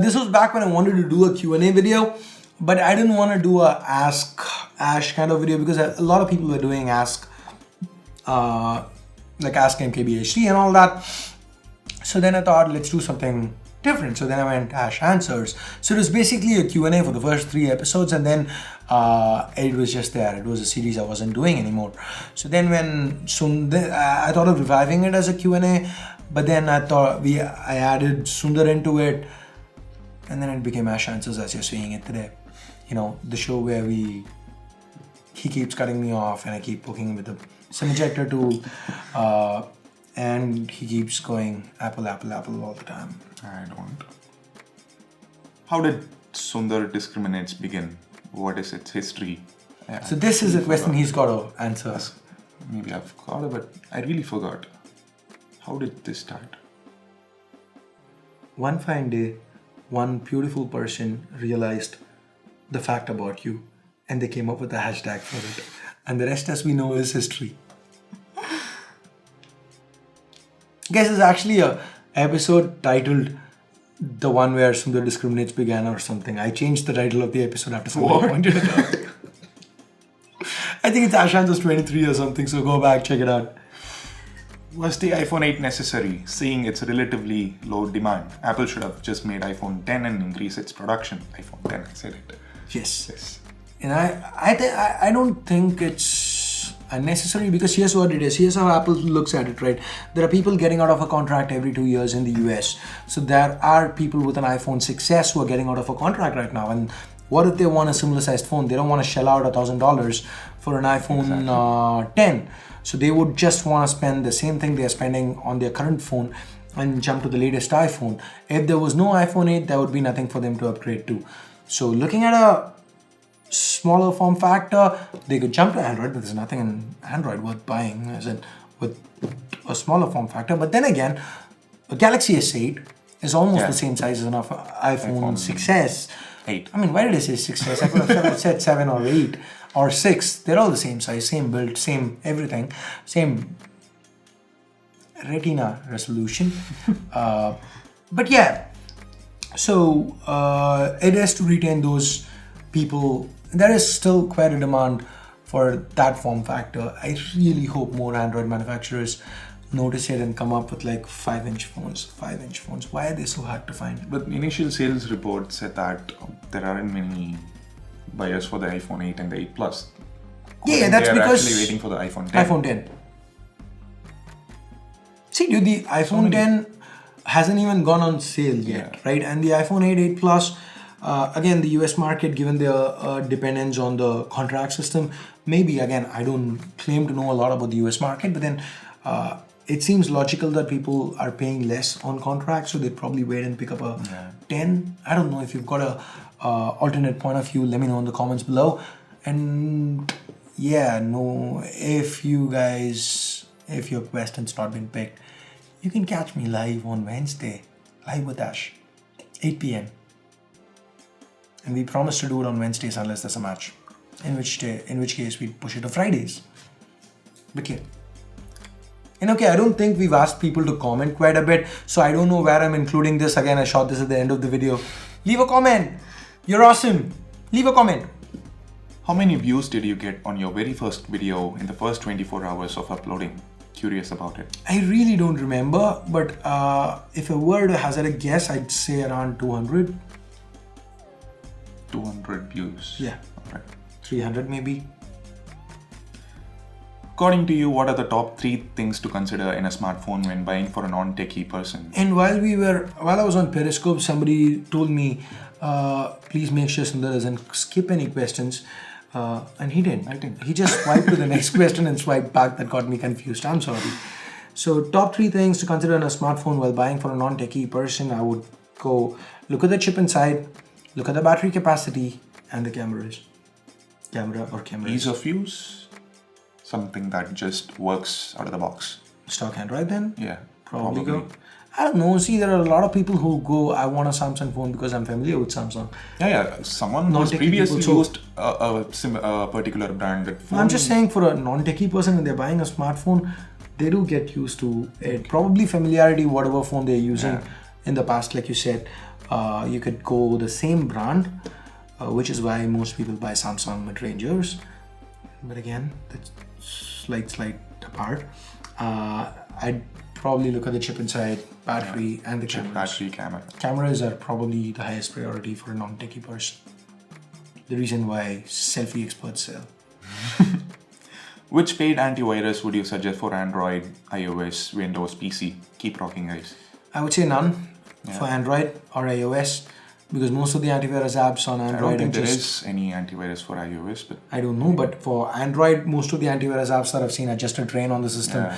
this was back when I wanted to do a Q&A video, but I didn't want to do a Ask Ash kind of video because a lot of people were doing Ask MKBHD and all that. So then I thought, let's do something different. So then I went AshAnswers. So it was basically a Q&A for the first 3 episodes, and then it was just there. It was a series I wasn't doing anymore. So then I thought of reviving it as a Q&A, but then I thought I added Sundar into it, and then it became AshAnswers as you're seeing it today. You know, the show where he keeps cutting me off and I keep poking him with the SIM ejector tool, and he keeps going Apple all the time. I don't. How did SundarDiscriminates begin? What is its history? So this is a question he's got to answer. Maybe I've got it, but I really forgot. How did this start? One fine day, one beautiful person realized the fact about you and they came up with a hashtag for it. And the rest, as we know, is history. Guys, there's actually a episode titled the one where SundarDiscriminates began or something. I changed the title of the episode after somebody pointed it out. I think it's AshAnswers 23 or something, so go back, check it out. Was the iPhone 8 necessary? Seeing its relatively low demand, Apple should have just made iPhone 10 and increase its production. iPhone 10, I said it. Yes. And I don't think it's unnecessary, because here's what it is. Here's how Apple looks at it, right? There are people getting out of a contract every 2 years in the US. So there are people with an iPhone 6s who are getting out of a contract right now. And what if they want a similar sized phone? They don't want to shell out $1,000 for an iPhone 10. So they would just want to spend the same thing they're spending on their current phone and jump to the latest iPhone. If there was no iPhone 8, there would be nothing for them to upgrade to. So looking at a smaller form factor, they could jump to Android, but there's nothing in Android worth buying as in with a smaller form factor. But then again, a Galaxy S8 is almost the same size as an iPhone 6s. 8. I mean, why did I say 6s? I could have said 7 or 8 or 6. They're all the same size, same build, same everything, same retina resolution. But yeah, so it is to retain those people. There is still quite a demand for that form factor. I really hope more Android manufacturers notice it and come up with like 5-inch phones. 5-inch phones. Why are they so hard to find? But initial sales reports said that there aren't many buyers for the iPhone 8 and the 8 Plus. Yeah, that's because they're actually waiting for the iPhone 10. iPhone 10. See, dude, the iPhone 10 hasn't even gone on sale yet, right? And the iPhone 8 Plus, again, the US market, given their dependence on the contract system, maybe, again, I don't claim to know a lot about the US market, but then it seems logical that people are paying less on contracts, so they'd probably wait and pick up a 10. I don't know if you've got a alternate point of view. Let me know in the comments below. And yeah, no, if your question's not been picked, you can catch me live on Wednesday, live with Ash, 8 p.m. And we promise to do it on Wednesdays unless there's a match, in which case we push it to Fridays. But yeah. And okay, I don't think we've asked people to comment quite a bit, so I don't know where I'm including this. Again, I shot this at the end of the video. Leave a comment. You're awesome. Leave a comment. How many views did you get on your very first video in the first 24 hours of uploading? Curious about it. I really don't remember, but if I were to hazard a guess, I'd say around 200. 200 views. Yeah. Alright. 300 maybe. According to you, what are the top 3 things to consider in a smartphone when buying for a non-techie person? And while I was on Periscope, somebody told me, please make sure Sundar doesn't skip any questions. And he didn't. I didn't. He just swiped to the next question and swiped back. That got me confused. I'm sorry. So top 3 things to consider in a smartphone while buying for a non-techie person. I would go look at the chip inside, look at the battery capacity, and the cameras. Cameras. Ease of use? Something that just works out of the box. Stock Android then? Yeah. Probably go. I don't know. See, there are a lot of people who go, I want a Samsung phone because I'm familiar with Samsung. Yeah. Someone who's previously used a particular branded phone. I'm just saying, for a non-techie person, when they're buying a smartphone, they do get used to it. Probably familiarity, whatever phone they're using in the past, like you said. You could go the same brand, which is why most people buy Samsung mid-rangers. But again, that's slight apart. I'd probably look at the chip inside, battery, and the chip, cameras. battery, camera. Cameras are probably the highest priority for a non-techie person. The reason why selfie experts sell. Which paid antivirus would you suggest for Android, iOS, Windows, PC? Keep rocking, guys. I would say none for Android or iOS, because most of the antivirus apps on Android I don't think there is any antivirus for iOS, but I don't know. But for Android, most of the antivirus apps that I've seen are just a drain on the system.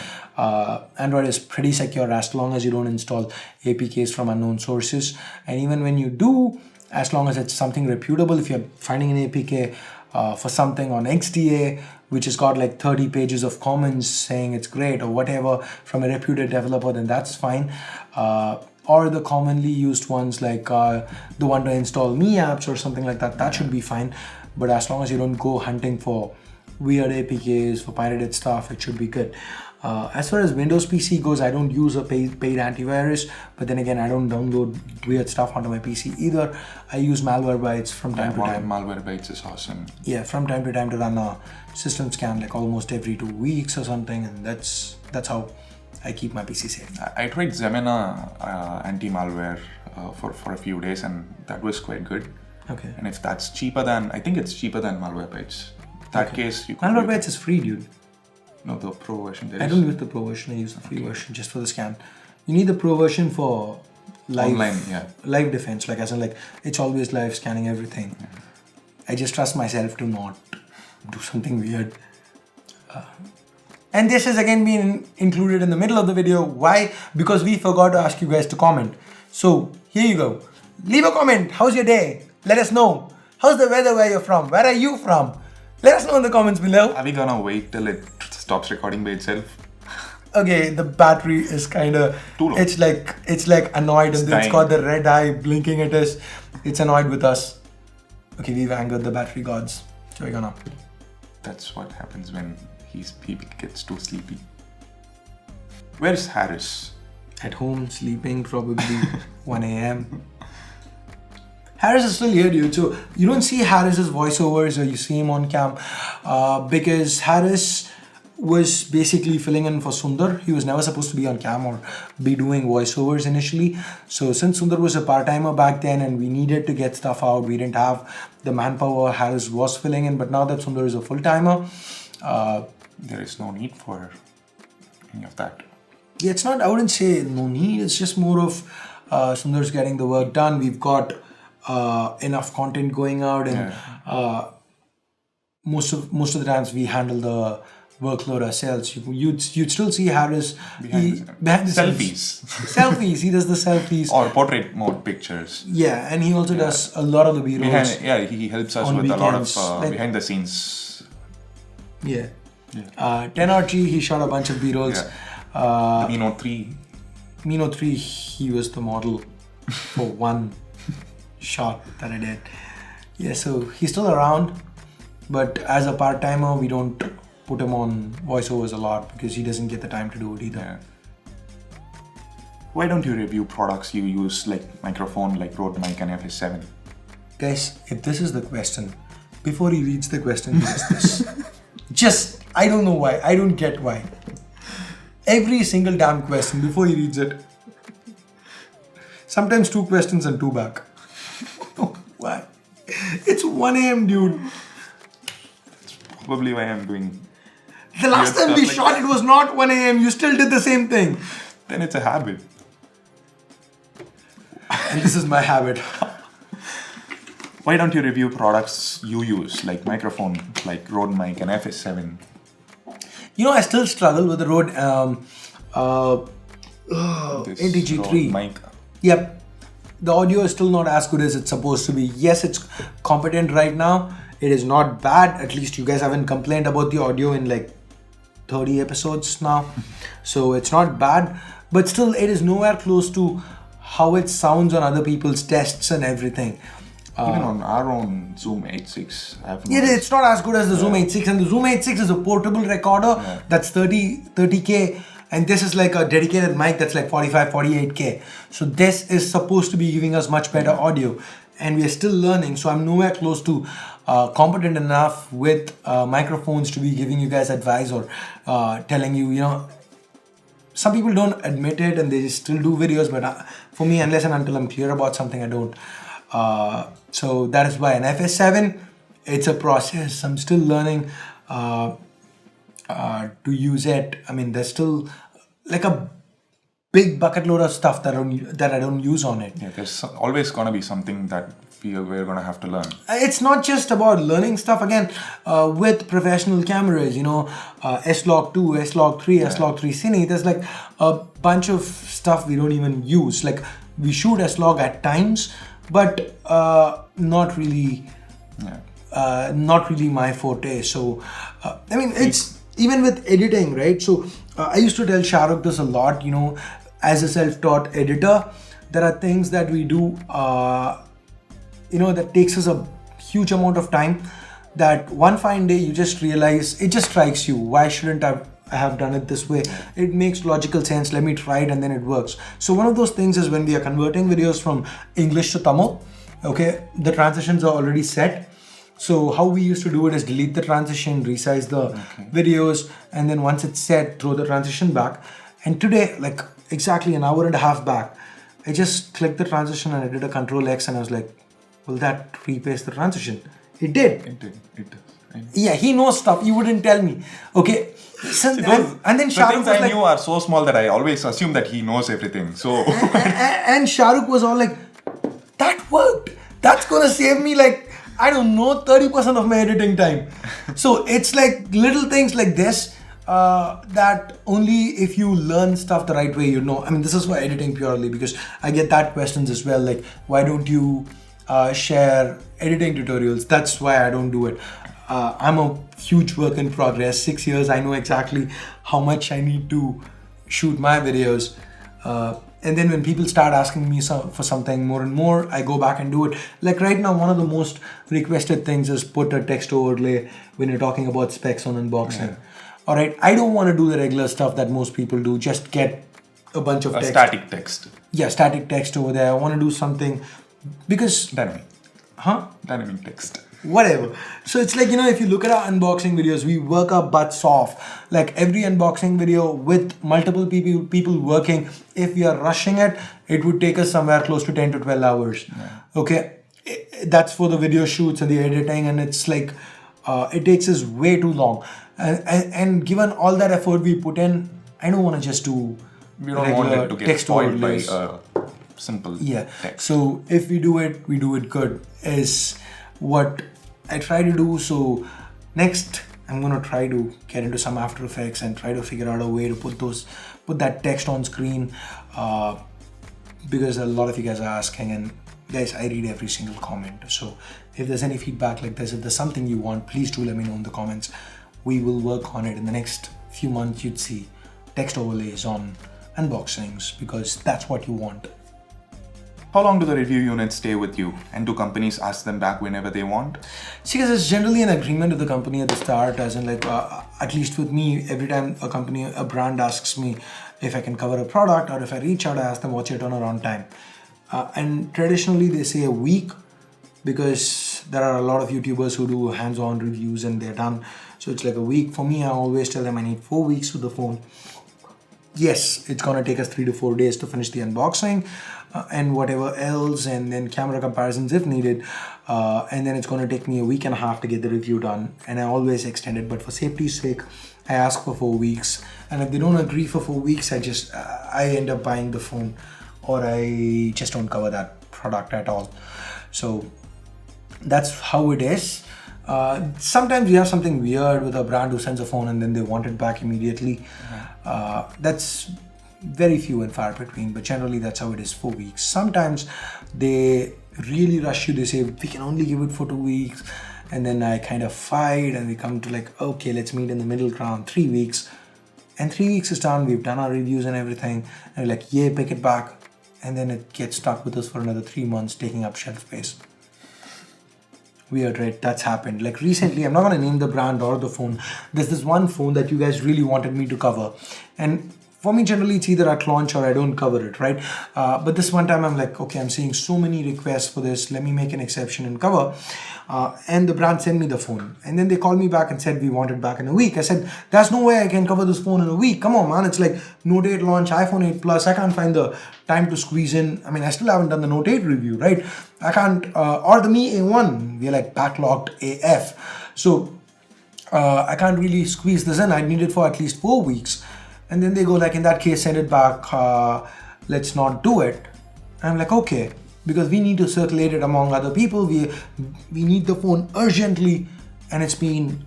Android is pretty secure as long as you don't install APKs from unknown sources. And even when you do, as long as it's something reputable, if you're finding an APK for something on XDA, which has got like 30 pages of comments saying it's great or whatever from a reputed developer, then that's fine. Or the commonly used ones like the one to install me apps or something like that, that should be fine. But as long as you don't go hunting for weird APKs, for pirated stuff, it should be good. As far as Windows PC goes, I don't use a paid antivirus, but then again, I don't download weird stuff onto my PC either. I use Malwarebytes from time to time. Malwarebytes is awesome. Yeah, from time to time to run a system scan like almost every 2 weeks or something, and that's how I keep my PC safe. I tried Zemena anti-malware for a few days, and that was quite good. Okay. And if that's cheaper than, I think it's cheaper than Malwarebytes. That case, you could Malwarebytes is free, dude. No, the pro version. I don't use the pro version. I use the free version just for the scan. You need the pro version for live defense, like as in like it's always live scanning everything. Yeah. I just trust myself to not do something weird. And this has again been included in the middle of the video. Why? Because we forgot to ask you guys to comment. So here you go. Leave a comment. How's your day? Let us know. How's the weather where you're from? Where are you from? Let us know in the comments below. Are we gonna wait till it stops recording by itself? Okay, the battery is kind of too low. It's like annoyed, and it's got the red eye blinking at us. It's annoyed with us. Okay, we've angered the battery gods. So we're gonna. That's what happens when he gets too sleepy. Where's Harris? At home, sleeping, probably 1 a.m. Harris is still here, dude. So you don't see Harris's voiceovers or you see him on cam because Harris was basically filling in for Sundar. He was never supposed to be on cam or be doing voiceovers initially. So since Sundar was a part-timer back then and we needed to get stuff out, we didn't have the manpower, Harris was filling in. But now that Sundar is a full-timer, there is no need for any of that. Yeah, it's not, I wouldn't say no need. It's just more of Sundar's getting the work done. We've got enough content going out, and most of the times we handle the workload ourselves. You'd still see Harris behind the selfies. Selfies. He does the selfies or portrait mode pictures. Yeah, and he also does a lot of the B-rolls. He helps us with weekends, a lot of behind the scenes. Yeah. 10RG, he shot a bunch of B-rolls. The Mi Note 3. Mi Note 3, he was the model for one shot that I did. Yeah, so he's still around, but as a part-timer, we don't put him on voiceovers a lot because he doesn't get the time to do it either. Yeah. Why don't you review products you use like microphone like Rode mic and FS7? Guys, if this is the question, before he reads the question, he does this. I don't know why. I don't get why. Every single damn question before he reads it. Sometimes 2 questions and 2 back. Why? It's 1 a.m., dude. That's probably why I'm doing. The last time we shot, it was not 1 a.m. You still did the same thing. Then it's a habit. And this is my habit. Why don't you review products you use, like microphone, like Rode mic and FS7? You know, I still struggle with the Rode NTG3 mic. Yep. The audio is still not as good as it's supposed to be. Yes, it's competent right now. It is not bad. At least you guys haven't complained about the audio in like 30 episodes now. So it's not bad. But still, it is nowhere close to how it sounds on other people's tests and everything. Even on our own Zoom 8.6. It's not as good as the Zoom 8.6. And the Zoom 8.6 is a portable recorder that's 30K. And this is like a dedicated mic that's like 45, 48K. So this is supposed to be giving us much better audio. And we are still learning. So I'm nowhere close to competent enough with microphones to be giving you guys advice or telling you, you know, some people don't admit it and they still do videos. But for me, unless and until I'm clear about something, I don't. So that is why an FS7, it's a process. I'm still learning to use it. I mean, there's still like a big bucket load of stuff that I don't use on it. Yeah, there's always gonna be something that we're gonna have to learn. It's not just about learning stuff. Again, with professional cameras, you know, S-Log2, S-Log3, S-Log3 Cine, there's like a bunch of stuff we don't even use. Like we shoot S-Log at times, but not really not really my forte. So, I mean, it's even with editing, right? So, I used to tell Shahrukh this a lot, as a self-taught editor, there are things that we do, that takes us a huge amount of time, that one fine day you just realize, it just strikes you, why shouldn't I have done it this way? It makes logical sense, let me try it, and then it works. So one of those things is when we are converting videos from English to Tamil, okay, the transitions are already set. So how we used to do it is delete the transition, resize the videos, and then once it's set, throw the transition back. And today, like exactly an hour and a half back, I just clicked the transition and I did a Control X, and I was like, will that repaste the transition? It did. It did. Yeah, he knows stuff. You wouldn't tell me. Okay. And then the Shahrukh things was I knew are so small that I always assume that he knows everything. So and Shahrukh was all like, that worked. That's gonna save me like, I don't know, 30% of my editing time. So it's like little things like this that only if you learn stuff the right way, I mean, this is why editing purely, because I get that questions as well, like, why don't you share editing tutorials? That's why I don't do it. I'm a huge work in progress. 6 years, I know exactly how much I need to shoot my videos. And then when people start asking me for something more and more, I go back and do it. Like right now, one of the most requested things is put a text overlay when you're talking about specs on unboxing. Yeah. All right, I don't want to do the regular stuff that most people do. Just get a bunch of text. Static text. Yeah, static text over there. I want to do something because... Dynamic. Huh? Dynamic text. Whatever. So it's like, if you look at our unboxing videos, we work our butts off. Like every unboxing video with multiple people working, if we are rushing it, it would take us somewhere close to 10 to 12 hours. Yeah. Okay. That's for the video shoots and the editing, and it's like, it takes us way too long. And given all that effort we put in, I don't want to just do we don't want it to get spoiled by simple text. So if we do it good is what I try to do. So next I'm going to try to get into some After Effects and try to figure out a way to put that text on screen, because a lot of you guys are asking, and guys, I read every single comment. So if there's any feedback like this, if there's something you want, please do let me know in the comments. We will work on it. In the next few months, you'd see text overlays on unboxings, because that's what you want. How long do the review units stay with you, and do companies ask them back whenever they want? See, because it's generally an agreement with the company at the start, as in like, at least with me, every time a brand asks me if I can cover a product, or if I reach out, I ask them what's your turnaround time. And traditionally they say a week, because there are a lot of YouTubers who do hands-on reviews and they're done. So it's like a week. For me, I always tell them I need 4 weeks with the phone. Yes, it's gonna take us 3 to 4 days to finish the unboxing and whatever else, and then camera comparisons if needed. And then it's gonna take me a week and a half to get the review done. And I always extend it, but for safety's sake, I ask for 4 weeks. And if they don't agree for 4 weeks, I end up buying the phone, or I just don't cover that product at all. So that's how it is. Sometimes you have something weird with a brand who sends a phone and then they want it back immediately. That's very few and far between, but generally that's how it is, 4 weeks. Sometimes they really rush you. They say, we can only give it for 2 weeks. And then I kind of fight and we come to like, okay, let's meet in the middle ground, 3 weeks. And 3 weeks is done. We've done our reviews and everything. And we're like, yeah, pick it back. And then it gets stuck with us for another 3 months, taking up shelf space. Weird, right? That's happened. Like recently, I'm not going to name the brand or the phone. There's this one phone that you guys really wanted me to cover. And for me, generally, it's either at launch or I don't cover it, right? But this one time, I'm like, okay, I'm seeing so many requests for this. Let me make an exception and cover. And the brand sent me the phone. And then they called me back and said, we want it back in a week. I said, there's no way I can cover this phone in a week. Come on, man. It's like Note 8 launch, iPhone 8 Plus. I can't find the time to squeeze in. I mean, I still haven't done the Note 8 review, right? I can't, or the Mi A1. We're like backlogged AF. So I can't really squeeze this in. I need it for at least 4 weeks. And then they go like, in that case, send it back. Let's not do it. And I'm like, okay, because we need to circulate it among other people. We need the phone urgently. And it's been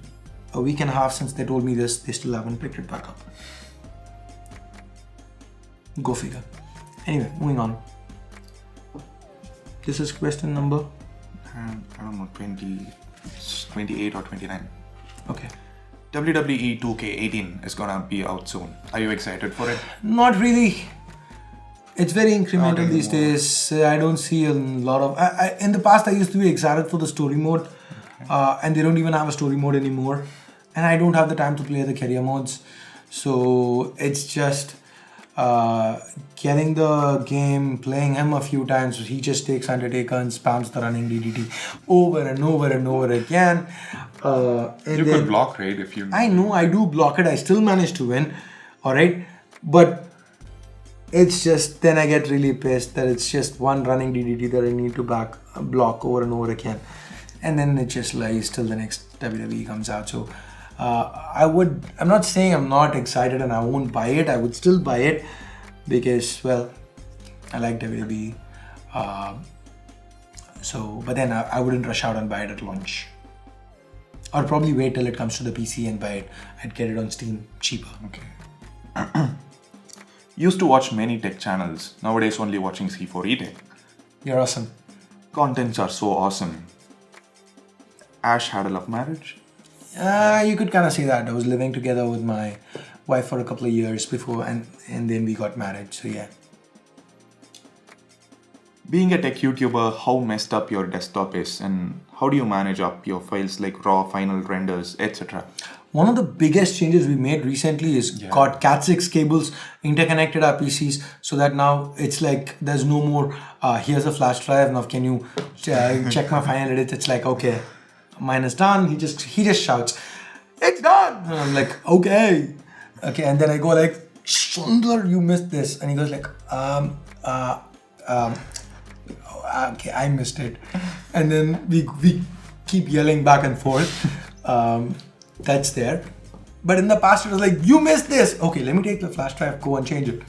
a week and a half since they told me this. They still haven't picked it back up. Go figure. Anyway, moving on. This is question number? I don't know, 20. 28 or 29. Okay. WWE 2K18 is gonna be out soon. Are you excited for it? Not really. It's very Not incremental these anymore. days. I don't see a lot of. In the past, I used to be excited for the story mode, and they don't even have a story mode anymore. And I don't have the time to play the career modes, so it's just getting the game, playing him a few times. He just takes Undertaker and spams the running DDT over and over and over again. And You then, could block raid if you. I know I do block it. I still manage to win. All right, but it's just then I get really pissed that it's just one running DDT that I need to block over and over again, and then it just lies till the next WWE comes out. So I'm not saying I'm not excited and I won't buy it. I would still buy it because, well, I like WWE. But then I wouldn't rush out and buy it at launch. Or probably wait till it comes to the PC and buy it. I'd get it on Steam cheaper. Okay. Used to watch many tech channels. Nowadays, only watching C4E Tech. You're awesome. Contents are so awesome. Ash had a love marriage. You could kind of say that. I was living together with my wife for a couple of years before, and then we got married. So yeah. Being a tech YouTuber, how messed up your desktop is, and how do you manage up your files like raw, final renders, etc.? One of the biggest changes we made recently is got Cat6 cables interconnected our PCs, so that now it's like there's no more. Here's a flash drive. Now can you check my final edits? It's like, okay, mine is done. He just shouts, "It's done!" And I'm like, okay, and then I go like, "Sundar, you missed this," and he goes like, okay, I missed it, and then we keep yelling back and forth. That's there, but in the past it was like, you missed this. Okay, let me take the flash drive, go and change it.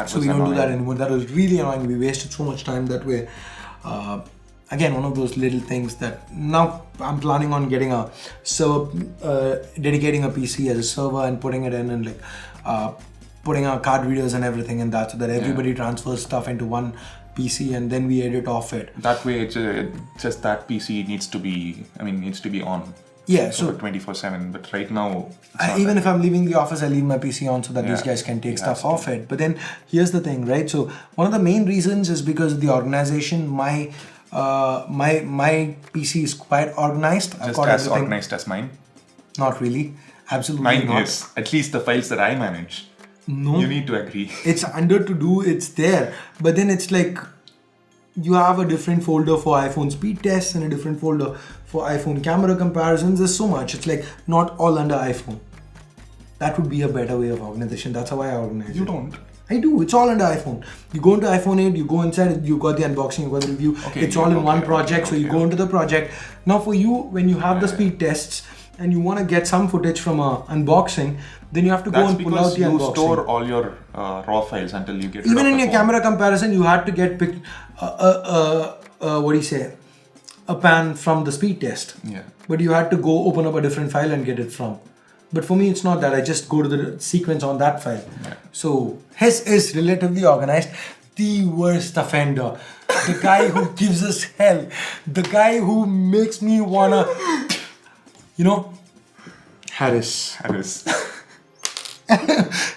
So we don't do that anymore. That was really annoying. We wasted so much time that way. Again, one of those little things that now I'm planning on getting a server, dedicating a PC as a server and putting it in and like putting our card readers and everything in that, so that everybody transfers stuff into one PC and then we edit off it. That way, it's just that PC needs to be on. Yeah, so 24/7. But right now, even if I'm leaving the office, I leave my PC on so that these guys can take stuff off it. But then here's the thing, right? So one of the main reasons is because of the organization. My PC is quite organized. Just as organized as mine. Not really. Absolutely mine not. Is at least the files that I manage. No, you need to agree. It's under to do. It's there, but then it's like you have a different folder for iPhone speed tests and a different folder for iPhone camera comparisons. There's so much. It's like not all under iPhone. That would be a better way of organization. That's how I organize You it. don't. I do. It's all under iPhone. You go into iPhone 8, you go inside, you got the unboxing, you got the review. Okay, it's all in one project. So you go into the project. Now for you, when you have the speed tests and you want to get some footage from a unboxing, then you have to go and pull out the unboxing. You store all your raw files until you get. Even in your camera comparison, you had to get what do you say? A pan from the speed test. Yeah. But you had to go open up a different file and get it from. But for me, it's not that. I just go to the sequence on that file. Yeah. So his is relatively organized. The worst offender, the guy who gives us hell, the guy who makes me wanna, Harris.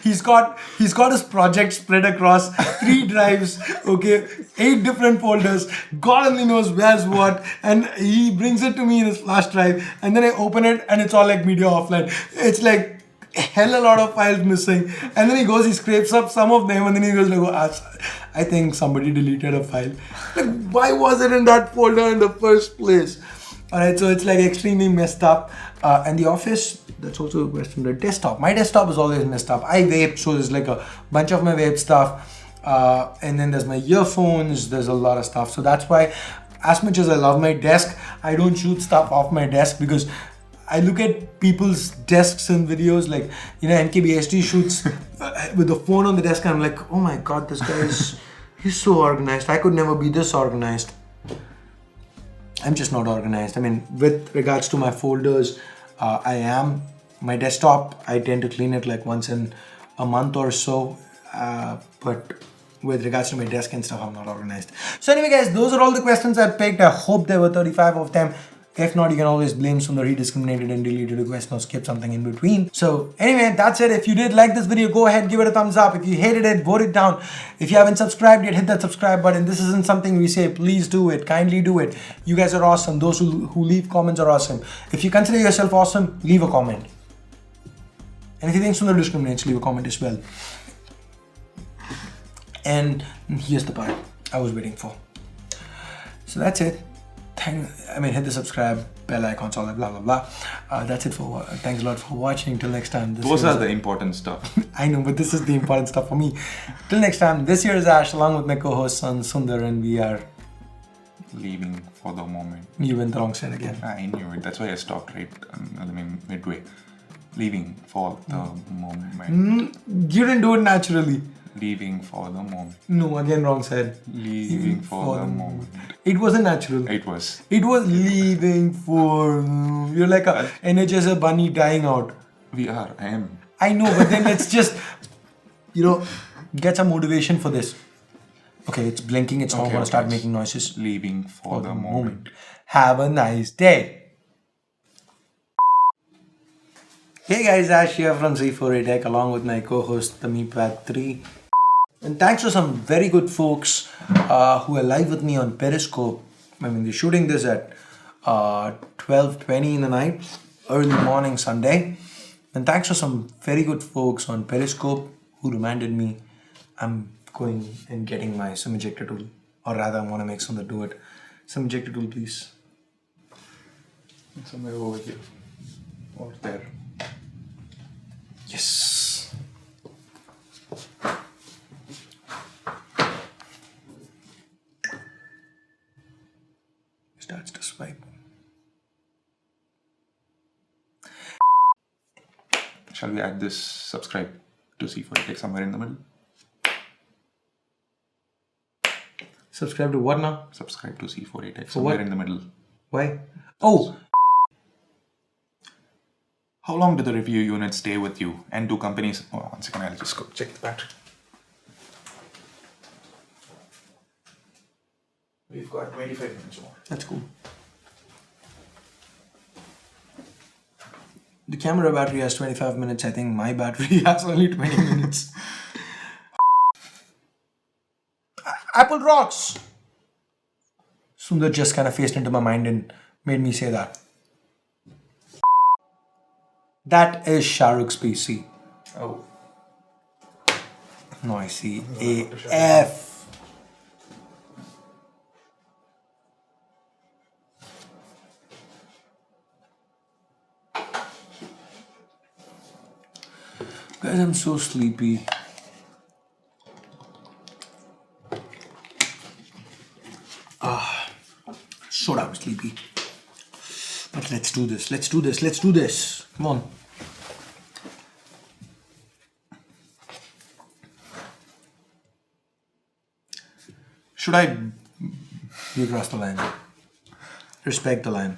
He's got his project spread across 3 drives, 8 different folders. God only knows where's what, and he brings it to me in his flash drive, and then I open it, and it's all like media offline. It's like hell a lot of files missing, and then he scrapes up some of them, and then he goes like, oh, I think somebody deleted a file. Like, why was it in that folder in the first place? Alright, so it's like extremely messed up. And the office, that's also a question. The desktop. My desktop is always messed up. I vape, so there's like a bunch of my vape stuff. And then there's my earphones, there's a lot of stuff. So that's why, as much as I love my desk, I don't shoot stuff off my desk because I look at people's desks and videos like, NKBHD shoots with the phone on the desk and I'm like, oh my God, this guy he's so organized. I could never be this organized. I'm just not organized. I mean, with regards to my folders, I am. My desktop, I tend to clean it like once in a month or so. But with regards to my desk and stuff, I'm not organized. So anyway, guys, those are all the questions I picked. I hope there were 35 of them. If not, you can always blame Sundar. He discriminated and deleted a request or skip something in between. So anyway, that's it. If you did like this video, go ahead, give it a thumbs up. If you hated it, vote it down. If you haven't subscribed yet, hit that subscribe button. This isn't something we say, please do it. Kindly do it. You guys are awesome. Those who leave comments are awesome. If you consider yourself awesome, leave a comment. And if you think Sundar discriminates, leave a comment as well. And here's the part I was waiting for. So that's it. Hit the subscribe, bell icons, all that, blah, blah, blah. That's it for, thanks a lot for watching. Till next time. Those are the important stuff. I know, but this is the important stuff for me. Till next time, this here is Ash, along with my co-host Sundar, and we are leaving for the moment. You went the wrong side again. I knew it. That's why I stopped midway. Leaving for the moment. You didn't do it naturally. Leaving for the moment. No, again wrong side. Leaving for the moment. It wasn't natural. It was. It was leaving for... You're like a NHS bunny dying out. We are. I am. I know, but then let's just, get some motivation for this. Okay, it's blinking. It's not going to start making noises. Leaving for the moment. Have a nice day. Hey guys, Ash here from Z4A Tech along with my co-host Tamipad3. And thanks to some very good folks who are live with me on Periscope. They're shooting this at 12:20 in the night, early morning Sunday. And thanks to some very good folks on Periscope who reminded me I'm going and getting my SIM ejector tool. Or rather, I want to make Sundar do it. SIM ejector tool, please. Somewhere over here. Or there. Yes. Starts to swipe. Shall we add this subscribe to C4A Tech somewhere in the middle? Subscribe to what now? Subscribe to C4A Tech somewhere in the middle. Why? Oh! How long do the review units stay with you? And do companies... Oh, 1 second, I'll just go check the battery. We've got 25 minutes more. That's cool. The camera battery has 25 minutes. I think my battery has only 20 minutes. Apple rocks! Sundar just kind of faced into my mind and made me say that. That is Shahrukh's PC. Oh. Noisy AF. Guys, I'm so sleepy. So damn sleepy. But let's do this. Let's do this. Let's do this. Come on. Should I... You crossed the line. Respect the line.